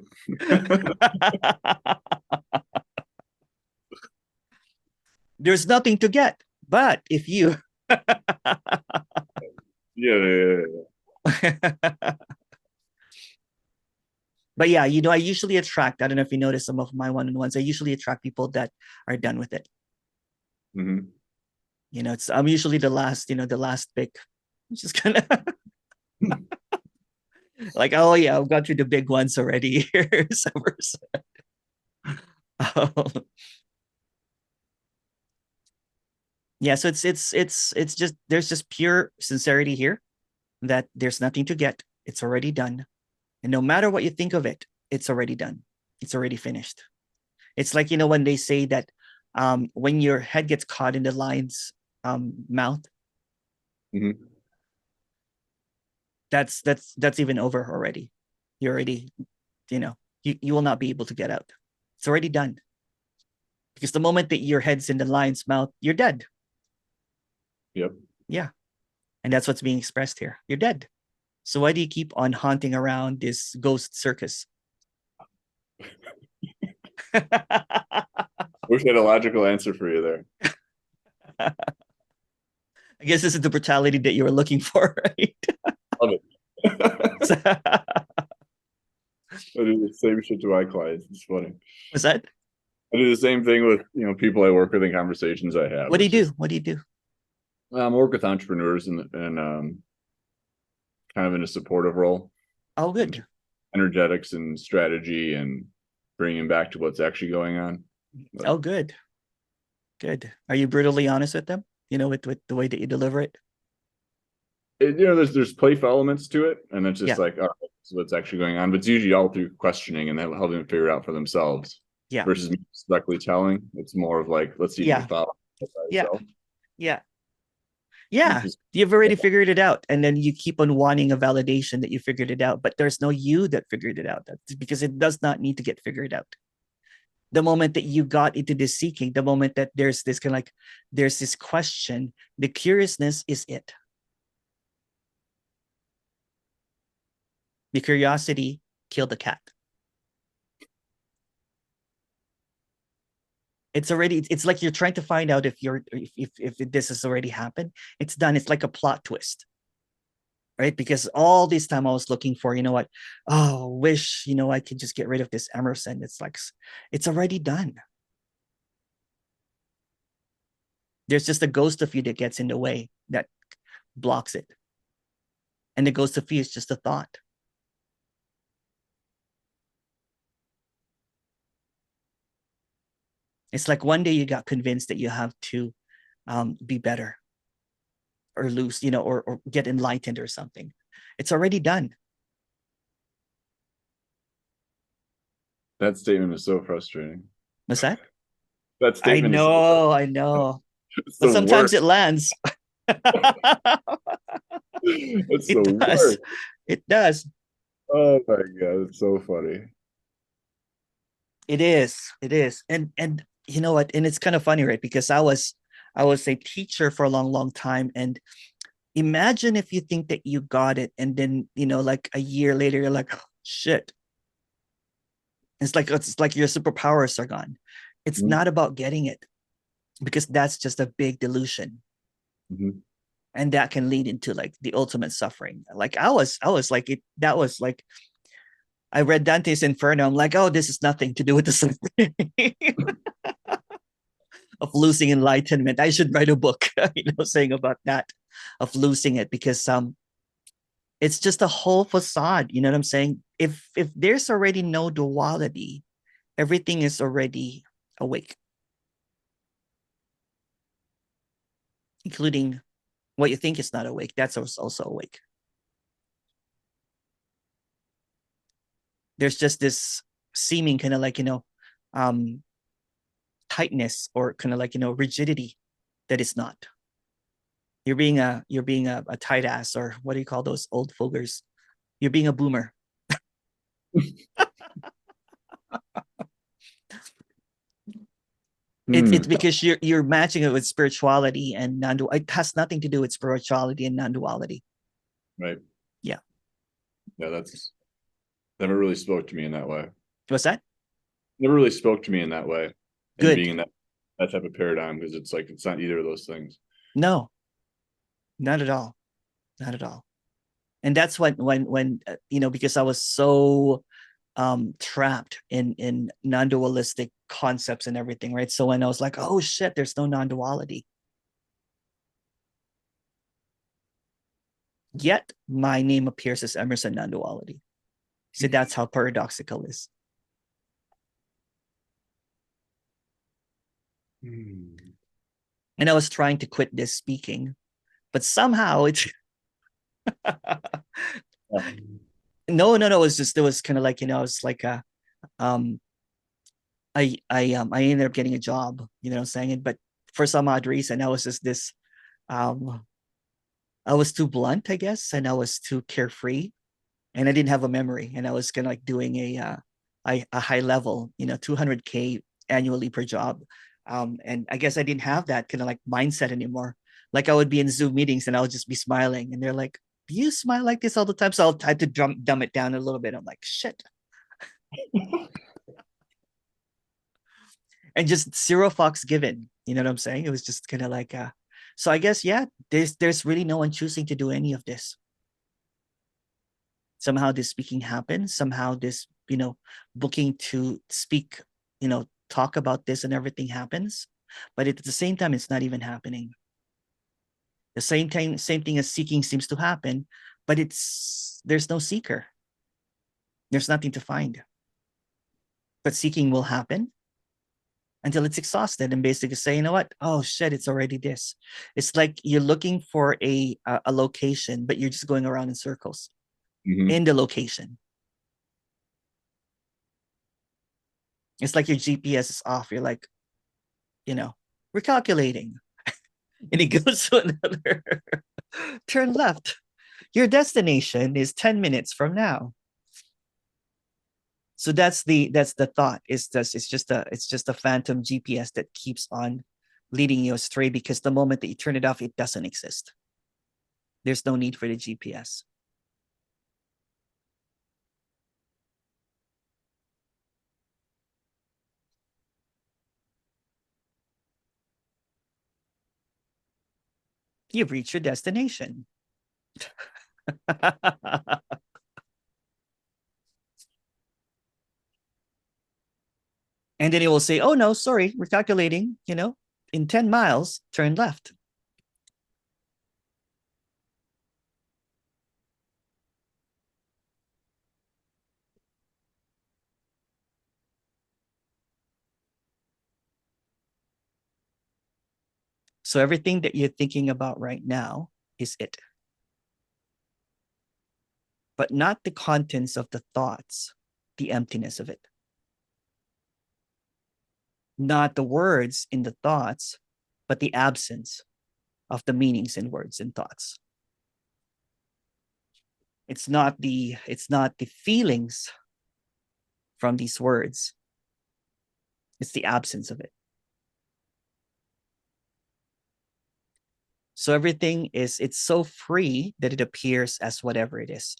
There's nothing to get, but if you Yeah. But yeah, I usually attract, I don't know if you notice some of my one-on-ones, I usually attract people that are done with it. Mm-hmm. I'm usually the last pick. It's just kind of like, oh yeah, I've gone through the big ones already. Here's Emerson. Yeah, so it's just, there's just pure sincerity here, that there's nothing to get. It's already done. And no matter what you think of it, it's already done. It's already finished. It's like, when they say that when your head gets caught in the lion's mouth, Mm-hmm. that's even over already. You already, you will not be able to get out. It's already done. Because the moment that your head's in the lion's mouth, you're dead. Yep. Yeah. And that's what's being expressed here. You're dead. So why do you keep on haunting around this ghost circus? Wish I had a logical answer for you there. I guess this is the brutality that you were looking for, right? Love it. I do the same shit to my clients. It's funny. Was that? I do the same thing with people I work with in conversations I have. What do you do? What do you do? I work with entrepreneurs and kind of in a supportive role. Oh, good. Energetics and strategy and bringing back to what's actually going on. But, oh, good. Good. Are you brutally honest with them? With the way that you deliver it? There's playful elements to it, and it's just like, oh, this is what's actually going on. But it's usually all through questioning and then helping them figure it out for themselves. Yeah. Versus me directly telling. It's more of like, let's see if you follow. Yeah. Yeah. Yeah. You've already figured it out. And then you keep on wanting a validation that you figured it out, but there's no you that figured it out. That's because it does not need to get figured out. The moment that you got into this seeking, the moment that there's this kind of like, there's this question, the curiousness is it. The curiosity killed the cat. It's like you're trying to find out if this has already happened. It's done. It's like a plot twist, right? Because all this time I was looking for, wish, I could just get rid of this Emerson. It's like, it's already done. There's just a ghost of you that gets in the way, that blocks it. And the ghost of you is just a thought. It's like one day you got convinced that you have to be better or lose, or get enlightened or something. It's already done. That statement is so frustrating. What's that? That statement I know. But sometimes it lands. It's the worst. It does. Oh my God, it's so funny. It is. And you know what? And it's kind of funny, right? Because I was a teacher for a long time. And imagine if you think that you got it, and then, like a year later, you're like, oh, shit. It's like your superpowers are gone. It's not about getting it, because that's just a big delusion. And that can lead into like the ultimate suffering. Like I was like, that was like, I read Dante's Inferno. I'm like, oh, this is nothing to do with the suffering. of losing enlightenment. I should write a book, saying about that, of losing it, because it's just a whole facade. You know what I'm saying? If there's already no duality, everything is already awake, including what you think is not awake. That's also awake. There's just this seeming kind of like, um, tightness, or kind of like, rigidity that is not. You're being a tight ass, or what do you call those old fogers? You're being a boomer. It's because you're matching it with spirituality and non-duality. It has nothing to do with spirituality and non-duality. Right. Yeah. Yeah, that's never really spoke to me in that way. What's that? Never really spoke to me in that way. And Good. being in that type of paradigm, because it's like it's not either of those things. No, not at all. Not at all. And that's when because I was so trapped in non-dualistic concepts and everything, right? So when I was like, oh shit, there's no non-duality. Yet my name appears as Emerson non-duality. So that's how paradoxical it is. And I was trying to quit this speaking, but somehow it's no. It was just, it was kind of like, it was like um I ended up getting a job, what I'm saying? But for some odd reason, I was just this I was too blunt, I guess, and I was too carefree, and I didn't have a memory, and I was kind of like doing a high level, 200K annually per job. And I guess I didn't have that kind of like mindset anymore. Like I would be in Zoom meetings and I would just be smiling, and they're like, "Do you smile like this all the time?" So I'll try to dumb it down a little bit. I'm like, "Shit," and just zero fucks given. You know what I'm saying? It was just kind of like, so I guess, yeah, there's really no one choosing to do any of this. Somehow this speaking happens. Somehow this, booking to speak, talk about this and everything happens. But at the same time, it's not even happening. The same thing as seeking seems to happen, but there's no seeker. There's nothing to find. But seeking will happen until it's exhausted and basically say, you know what? Oh shit, it's already this. It's like you're looking for a location, but you're just going around in circles in the location. It's like your GPS is off. You're like, recalculating. And it goes to another turn left. Your destination is 10 minutes from now. So that's the thought. It's just a phantom GPS that keeps on leading you astray, because the moment that you turn it off, it doesn't exist. There's no need for the GPS. You've reached your destination. And then it will say, oh no, sorry, we're calculating, in 10 miles, turn left. So everything that you're thinking about right now is it, but not the contents of the thoughts, the emptiness of it. Not the words in the thoughts, but the absence of the meanings in words and thoughts. It's not the feelings from these words. It's the absence of it. So everything it's so free that it appears as whatever it is.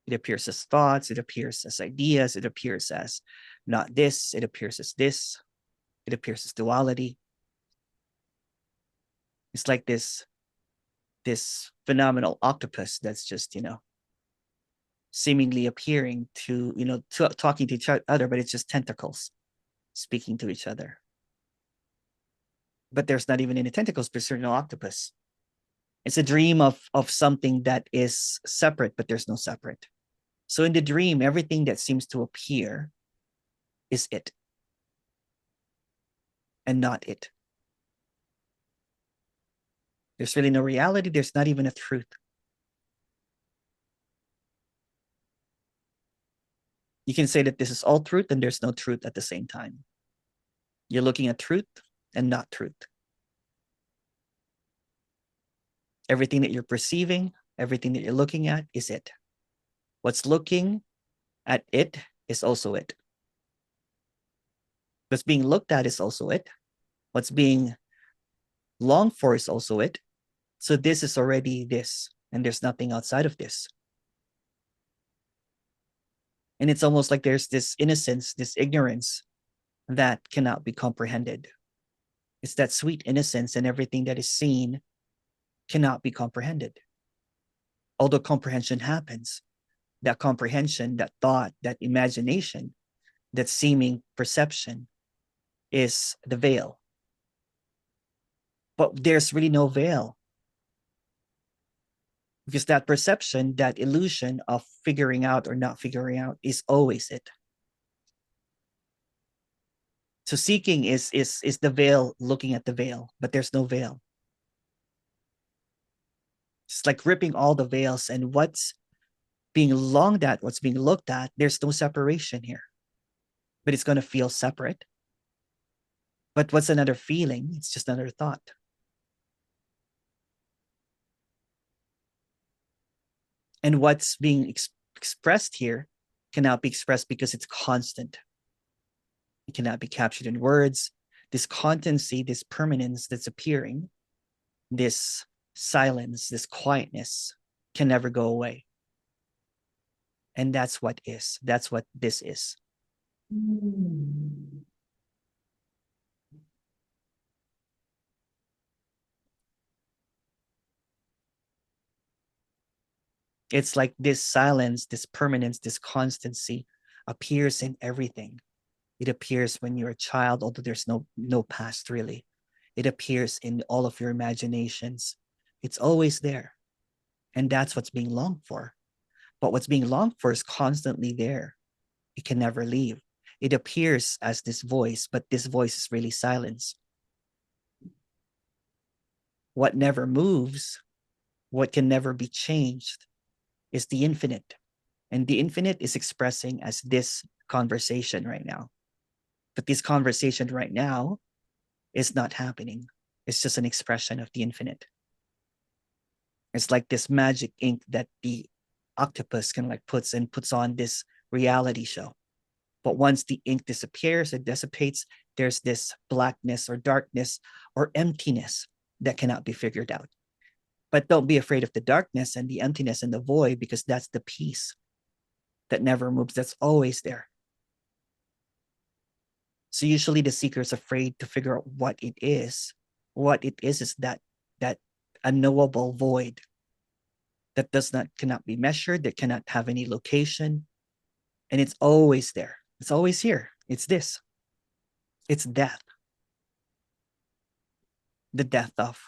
It appears as thoughts, it appears as ideas, it appears as not this, it appears as this, it appears as duality. It's like this phenomenal octopus that's just, seemingly appearing to, talking to each other, but it's just tentacles speaking to each other. but there's not even any tentacles, but there's no octopus. It's a dream of something that is separate, but there's no separate. So in the dream, everything that seems to appear is it and not it. There's really no reality. There's not even a truth. You can say that this is all truth and there's no truth at the same time. You're looking at truth and not truth. Everything that you're perceiving, everything that you're looking at is it. What's looking at it is also it. What's being looked at is also it. What's being longed for is also it. So this is already this, and there's nothing outside of this. And it's almost like there's this innocence, this ignorance that cannot be comprehended. It's that sweet innocence, and everything that is seen cannot be comprehended. Although comprehension happens, that comprehension, that thought, that imagination, that seeming perception is the veil. But there's really no veil. Because that perception, that illusion of figuring out or not figuring out is always it. So seeking is the veil looking at the veil, but there's no veil. It's like ripping all the veils, and what's being longed at, what's being looked at, there's no separation here. But it's going to feel separate. But what's another feeling? It's just another thought. And what's being expressed here cannot be expressed because it's constant. It cannot be captured in words. This constancy, this permanence that's appearing, this silence, this quietness can never go away. And that's what is. That's what this is. It's like this silence, this permanence, this constancy appears in everything. It appears when you're a child, although there's no past really. It appears in all of your imaginations. It's always there. And that's what's being longed for. But what's being longed for is constantly there. It can never leave. It appears as this voice, but this voice is really silence. What never moves, what can never be changed, is the infinite. And the infinite is expressing as this conversation right now. But this conversation right now is not happening. It's just an expression of the infinite. It's like this magic ink that the octopus can like puts on this reality show. But once the ink disappears, it dissipates, there's this blackness or darkness or emptiness that cannot be figured out. But don't be afraid of the darkness and the emptiness and the void, because that's the peace that never moves. That's always there. So usually the seeker is afraid to figure out what it is. What it is that unknowable void that cannot be measured, that cannot have any location. And it's always there. It's always here. It's this. It's death. The death of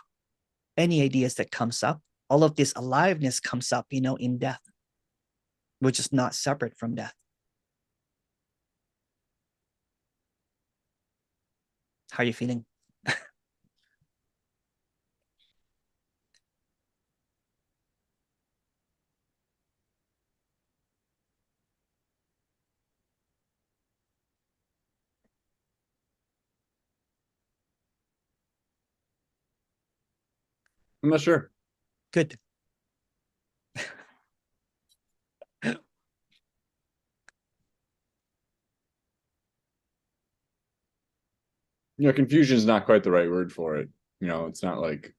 any ideas that comes up. All of this aliveness comes up, in death, which is not separate from death. How are you feeling? I'm not sure. Good. Confusion is not quite the right word for it. It's not like,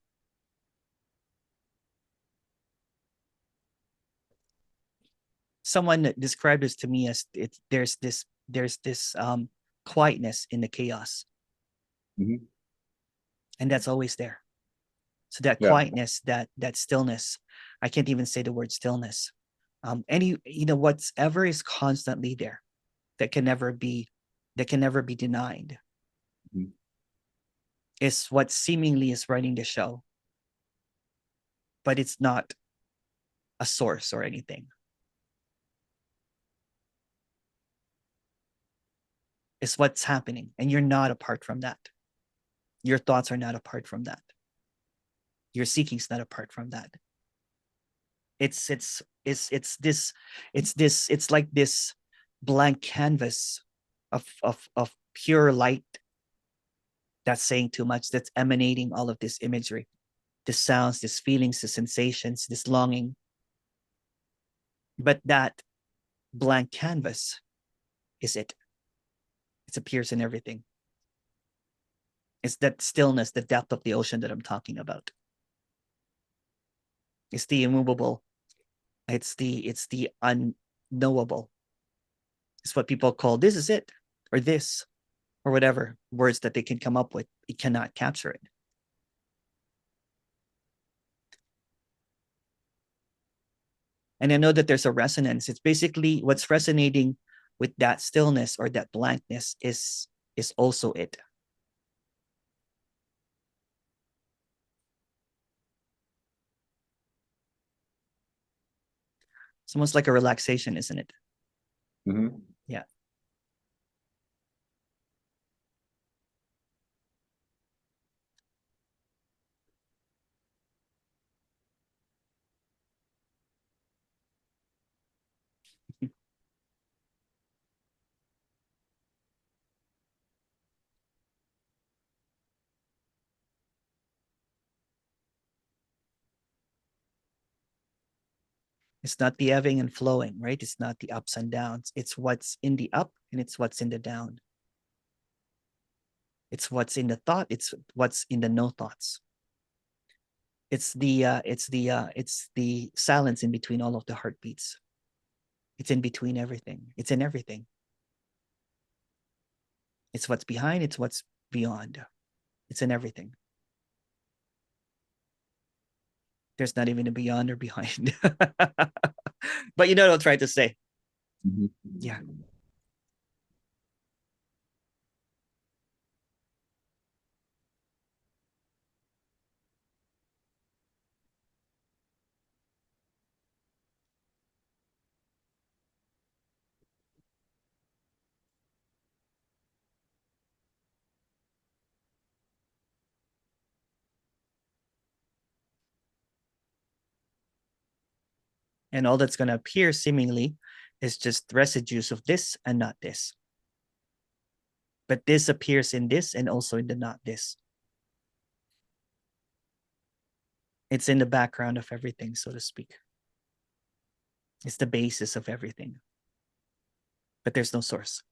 Someone described this to me as there's this quietness in the chaos. Mhm. And that's always there. So that Yeah. quietness, that stillness, I can't even say the word stillness. Whatever is constantly there, that can never be denied. Mhm. is what seemingly is running the show, but it's not a source or anything. It's what's happening, and you're not apart from that. Your thoughts are not apart from that. Your seeking's not apart from that. It's like this blank canvas of pure light that's saying too much, that's emanating all of this imagery, the sounds, these feelings, the sensations, this longing. But that blank canvas is it. It appears in everything. It's that stillness, the depth of the ocean that I'm talking about. It's the immovable. It's the unknowable. It's what people call this is it, or this, or whatever words that they can come up with. It cannot capture it. And I know that there's a resonance. It's basically what's resonating with that stillness or that blankness is also it. It's almost like a relaxation, isn't it? Mm-hmm. Yeah. It's not the ebbing and flowing, right? It's not the ups and downs. It's what's in the up and it's what's in the down. It's what's in the thought. It's what's in the no thoughts. It's the silence in between all of the heartbeats. It's in between everything. It's in everything. It's what's behind. It's what's beyond. It's in everything. There's not even a beyond or behind. But you know what I'm trying to say. Mm-hmm. Yeah. And all that's going to appear seemingly is just residues of this and not this. But this appears in this and also in the not this. It's in the background of everything, so to speak. It's the basis of everything. But there's no source.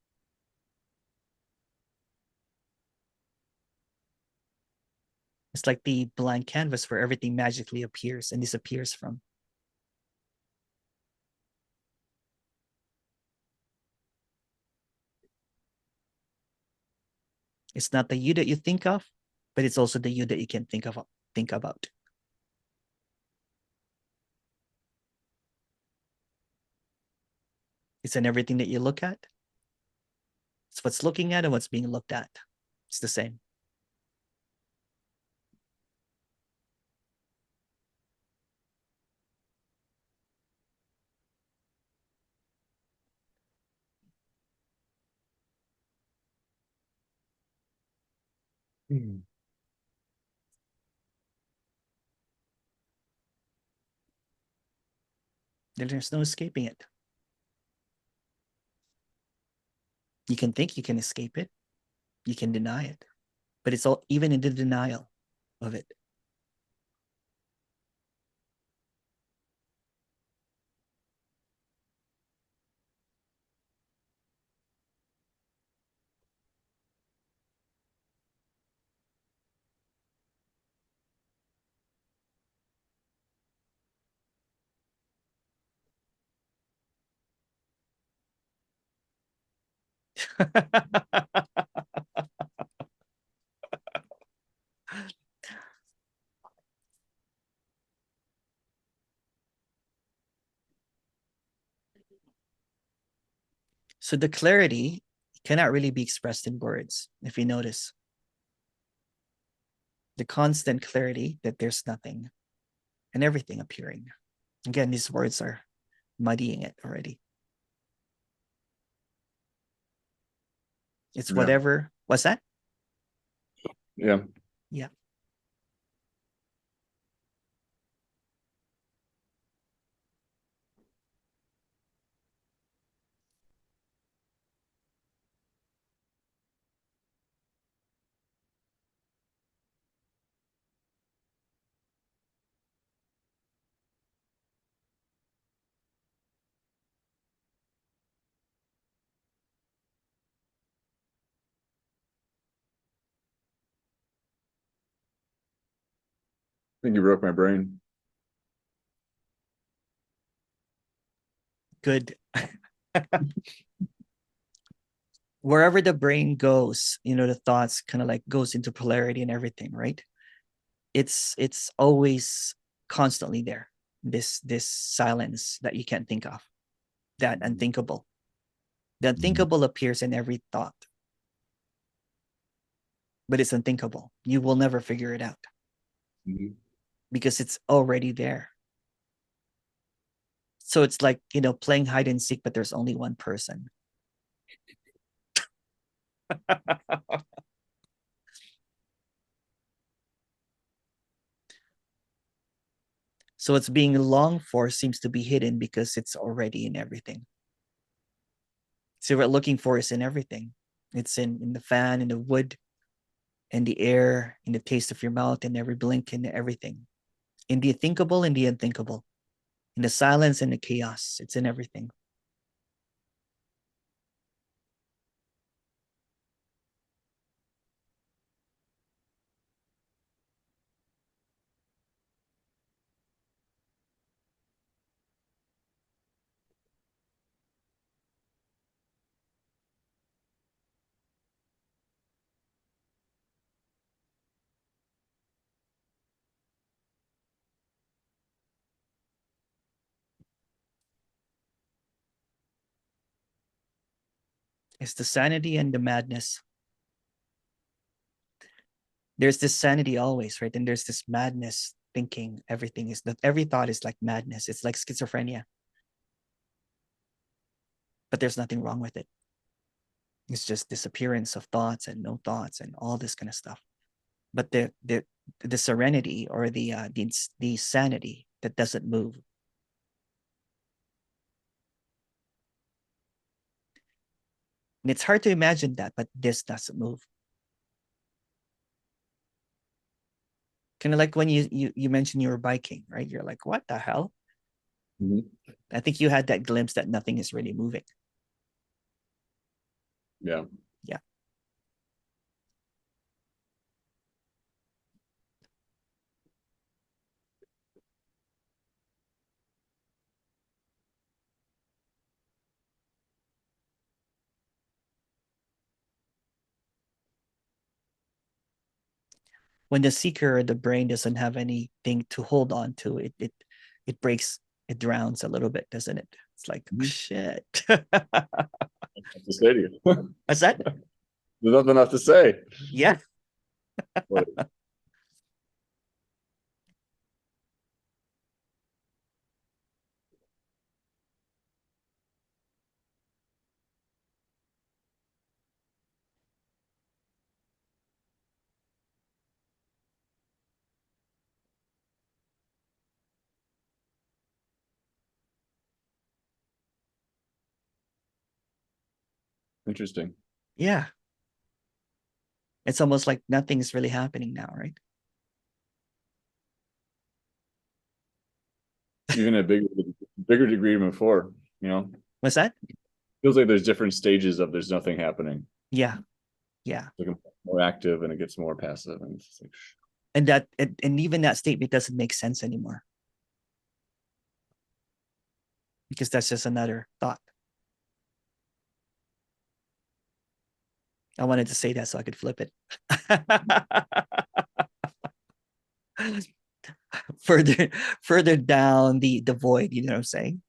It's like the blank canvas where everything magically appears and disappears from. It's not the you that you think of, but it's also the you that you can think about. It's in everything that you look at. It's what's looking at and what's being looked at. It's the same. Mm. There's no escaping it. You can think you can escape it. You can deny it. But it's all even in the denial of it. So the clarity cannot really be expressed in words, if you notice. the constant clarity that there's nothing and everything appearing. Again, these words are muddying it already. It's whatever. What's that? Yeah. Yeah. I think you broke my brain. Good. Wherever the brain goes, the thoughts kind of like goes into polarity and everything, right? It's always constantly there. This silence that you can't think of, that unthinkable. The unthinkable appears in every thought, but it's unthinkable. You will never figure it out because it's already there. So it's like, playing hide and seek, but there's only one person. So what's being longed for seems to be hidden because it's already in everything. So what we're looking for is in everything. It's in the fan, in the wood, in the air, in the taste of your mouth, in every blink, in everything. In the thinkable, in the unthinkable. In the silence and the chaos. It's in everything. It's the sanity and the madness. There's this sanity always, right? And there's this madness thinking everything is that every thought is like madness. It's like schizophrenia. But there's nothing wrong with it. It's just disappearance of thoughts and no thoughts and all this kind of stuff. But the serenity or the sanity that doesn't move. And it's hard to imagine that, but this doesn't move. Kind of like when you mentioned you were biking, right? You're like, what the hell? I think you had that glimpse that nothing is really moving. Yeah. Yeah. When the seeker or the brain doesn't have anything to hold on to, it breaks, it drowns a little bit, doesn't it? It's like, shit. To say to you. What's that? There's nothing else to say. Yeah. Interesting. Yeah. It's almost like nothing's really happening now, right? Even a bigger degree than before, What's that? Feels like there's different stages of there's nothing happening. Yeah. Yeah. It's like more active and it gets more passive, and it's like, And even that statement doesn't make sense anymore because that's just another thought. I wanted to say that so I could flip it. further down the void, you know what I'm saying?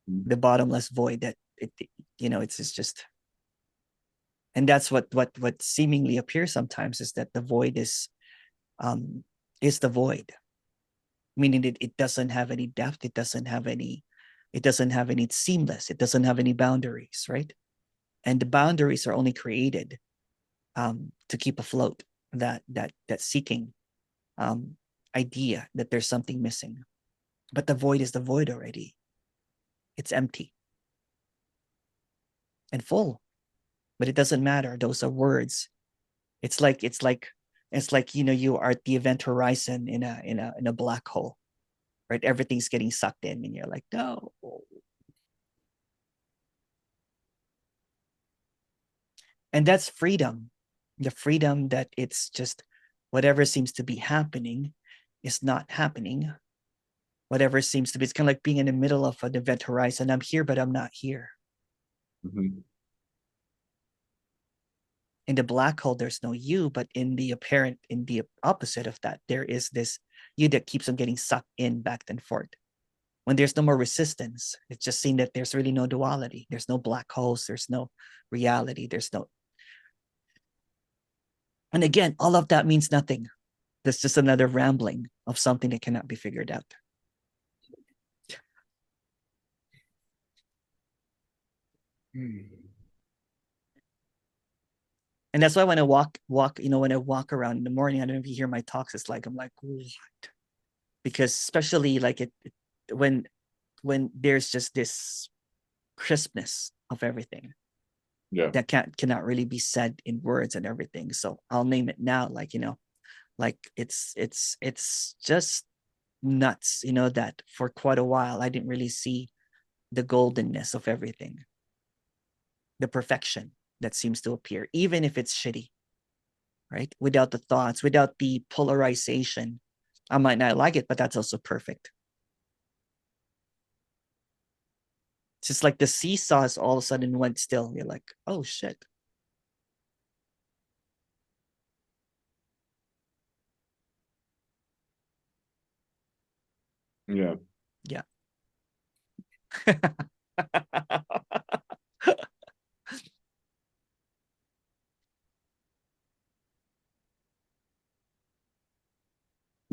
The bottomless void that it's just, and that's what seemingly appears sometimes, is that the void is is the void, meaning that it doesn't have any depth, it doesn't have any, it's seamless, it doesn't have any boundaries, right? And the boundaries are only created to keep afloat that seeking idea that there's something missing. But the void is the void already. It's empty and full, but it doesn't matter. Those are words. It's like you are at the event horizon in a black hole, right? Everything's getting sucked in, and you're like, no. And that's freedom. The freedom that it's just whatever seems to be happening is not happening. Whatever seems to be, it's kind of like being in the middle of an event horizon. I'm here, but I'm not here. Mm-hmm. In the black hole, there's no you, but in the opposite of that, there is this you that keeps on getting sucked in back and forth. When there's no more resistance, it's just seeing that there's really no duality. There's no black holes. There's no reality. There's no. And again, all of that means nothing. That's just another rambling of something that cannot be figured out. And that's why when I walk, when I walk around in the morning, I don't know if you hear my talks, it's like I'm like, what? Because especially like when there's just this crispness of everything Yeah. that cannot really be said in words and everything. So I'll name it now, like like it's just nuts, that for quite a while I didn't really see the goldenness of everything, the perfection that seems to appear, even if it's shitty, right? Without the thoughts, without the polarization. I might not like it, but that's also perfect. It's just like the seesaws all of a sudden went still. You're like, oh shit. Yeah. Yeah.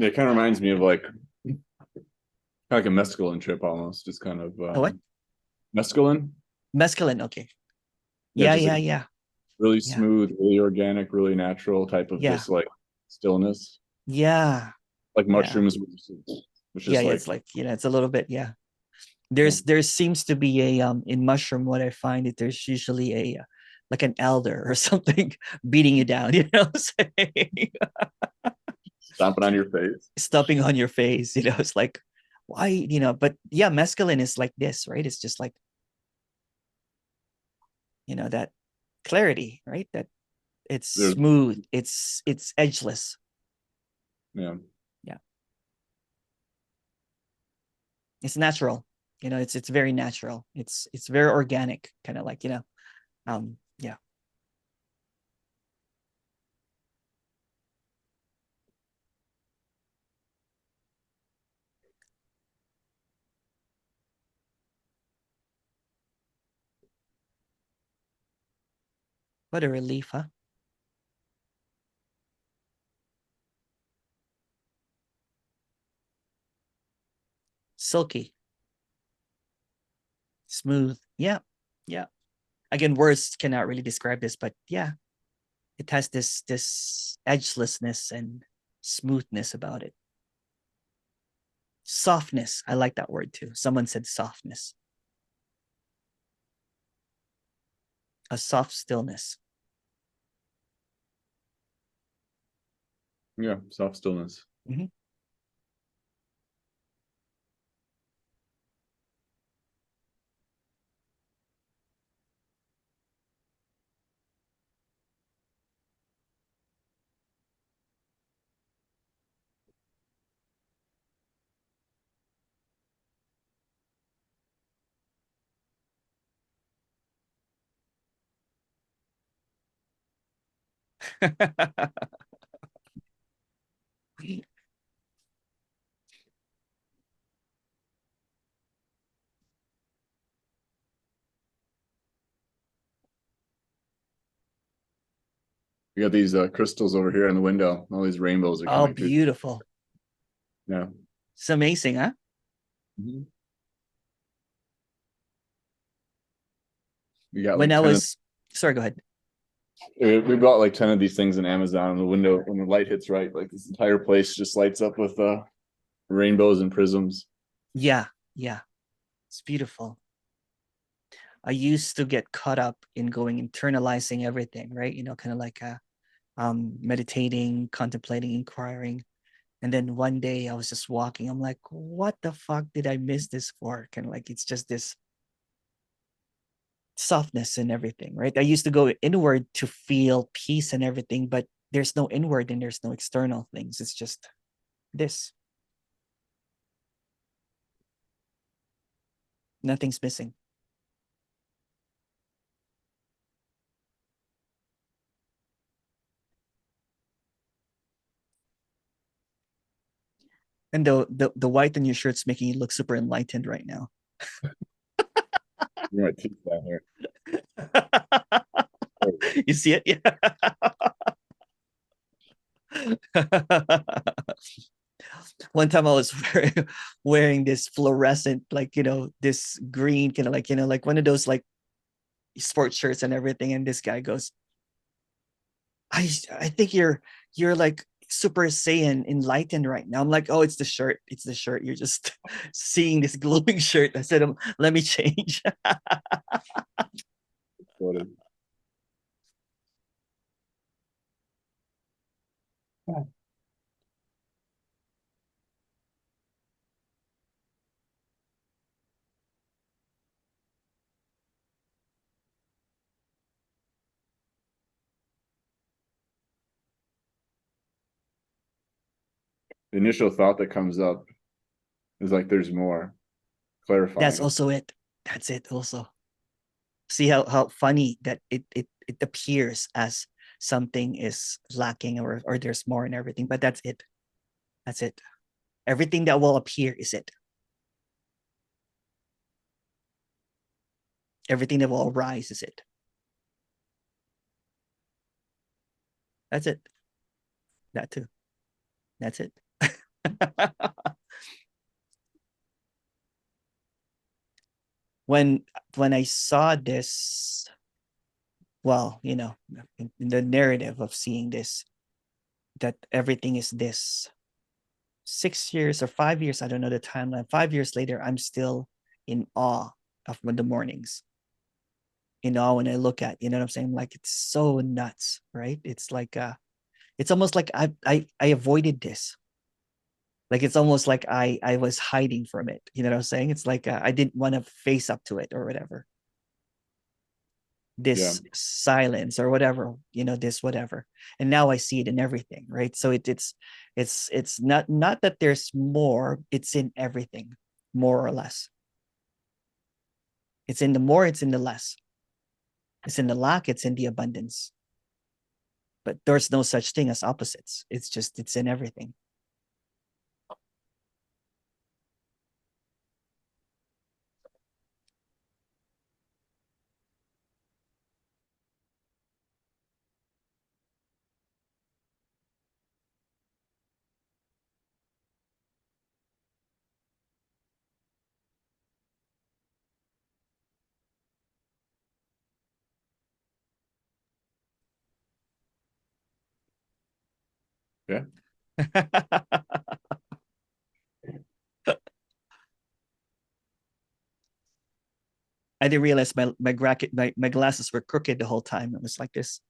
It kind of reminds me of like a mescaline trip almost, just kind of Oh, what? mescaline. Mescaline. Okay. Yeah, Yeah, just yeah, like yeah, really yeah, smooth, really organic, really natural type of yeah, just like stillness, yeah, like yeah, mushrooms, which yeah, is yeah. like, It's like, it's a little bit, yeah. yeah, There seems to be in mushroom, what I find that there's usually like an elder or something beating you down, what I'm saying? stomping on your face. Stomping on your face, it's like, why, but yeah, mescaline is like this, right? It's just like, that clarity, right? That it's There's, smooth, it's edgeless. yeah, Yeah. It's natural. It's very natural. It's very organic, kind of like, yeah. What a relief, huh? Silky, smooth. Yeah. Yeah. Again, words cannot really describe this, but yeah, it has this edgelessness and smoothness about it. Softness. I like that word too. Someone said softness. A soft stillness. yeah, soft stillness. Mm-hmm. We got these crystals over here in the window. All these rainbows are Oh, coming through. beautiful. Yeah. It's amazing, huh? Mm-hmm. We got When like I 10 of, was, sorry, go ahead. we bought like 10 of these things in Amazon. The window, when the light hits right, like this entire place just lights up with rainbows and prisms. Yeah, yeah, it's beautiful. I used to get caught up in going internalizing everything, right? Kind of like meditating, contemplating, inquiring. And then one day I was just walking. I'm like, what the fuck did I miss this for? Kind of like it's just this softness and everything, right? I used to go inward to feel peace and everything, but there's no inward and there's no external things. It's just this. Nothing's missing. And the white in your shirt's making you look super enlightened right now. You might teach that here. You see it? Yeah. One time I was wearing this fluorescent, like, this green, kind of like, like one of those like sports shirts and everything. And this guy goes, I think you're like super saiyan enlightened right now. I'm like, oh, it's the shirt. It's the shirt. You're just seeing this glowing shirt. I said, let me change. The initial thought that comes up is like there's more, That's clarifying it. also it. That's it also. See how funny that it appears as something is lacking or there's more and everything, but that's it. That's it. Everything that will appear is it. Everything that will arise is it. That's it. That too. That's it. when when I saw this, well, in the narrative of seeing this, that everything is this, 6 years or 5 years, I don't know the timeline. 5 years later, I'm still in awe of the mornings. In awe when I look at, you know what I'm saying? Like it's so nuts, right? It's like it's almost like I avoided this. Like it's almost like I was hiding from it. You know what I'm saying? It's like I didn't want to face up to it or whatever. Yeah. This silence or whatever, this whatever. And now I see it in everything, right? So it's not that there's more, it's in everything, more or less. It's in the more, it's in the less. It's in the lack, it's in the abundance. But there's no such thing as opposites. It's in everything. Yeah. I didn't realize my glasses were crooked the whole time. It was like this.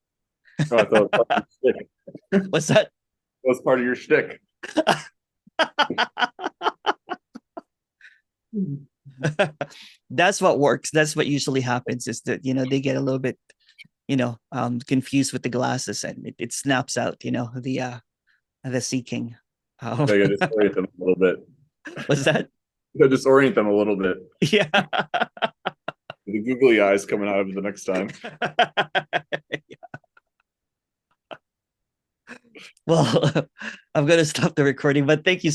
Oh, I thought it was shtick. What's that? That's part of your shtick. That's what works. That's what usually happens is that, they get a little bit, confused with the glasses and it snaps out, the seeking. I gotta disorient them a little bit. What's that? I gotta disorient them a little bit. Yeah. The googly eyes coming out of the next time. Well, I'm going to stop the recording, but thank you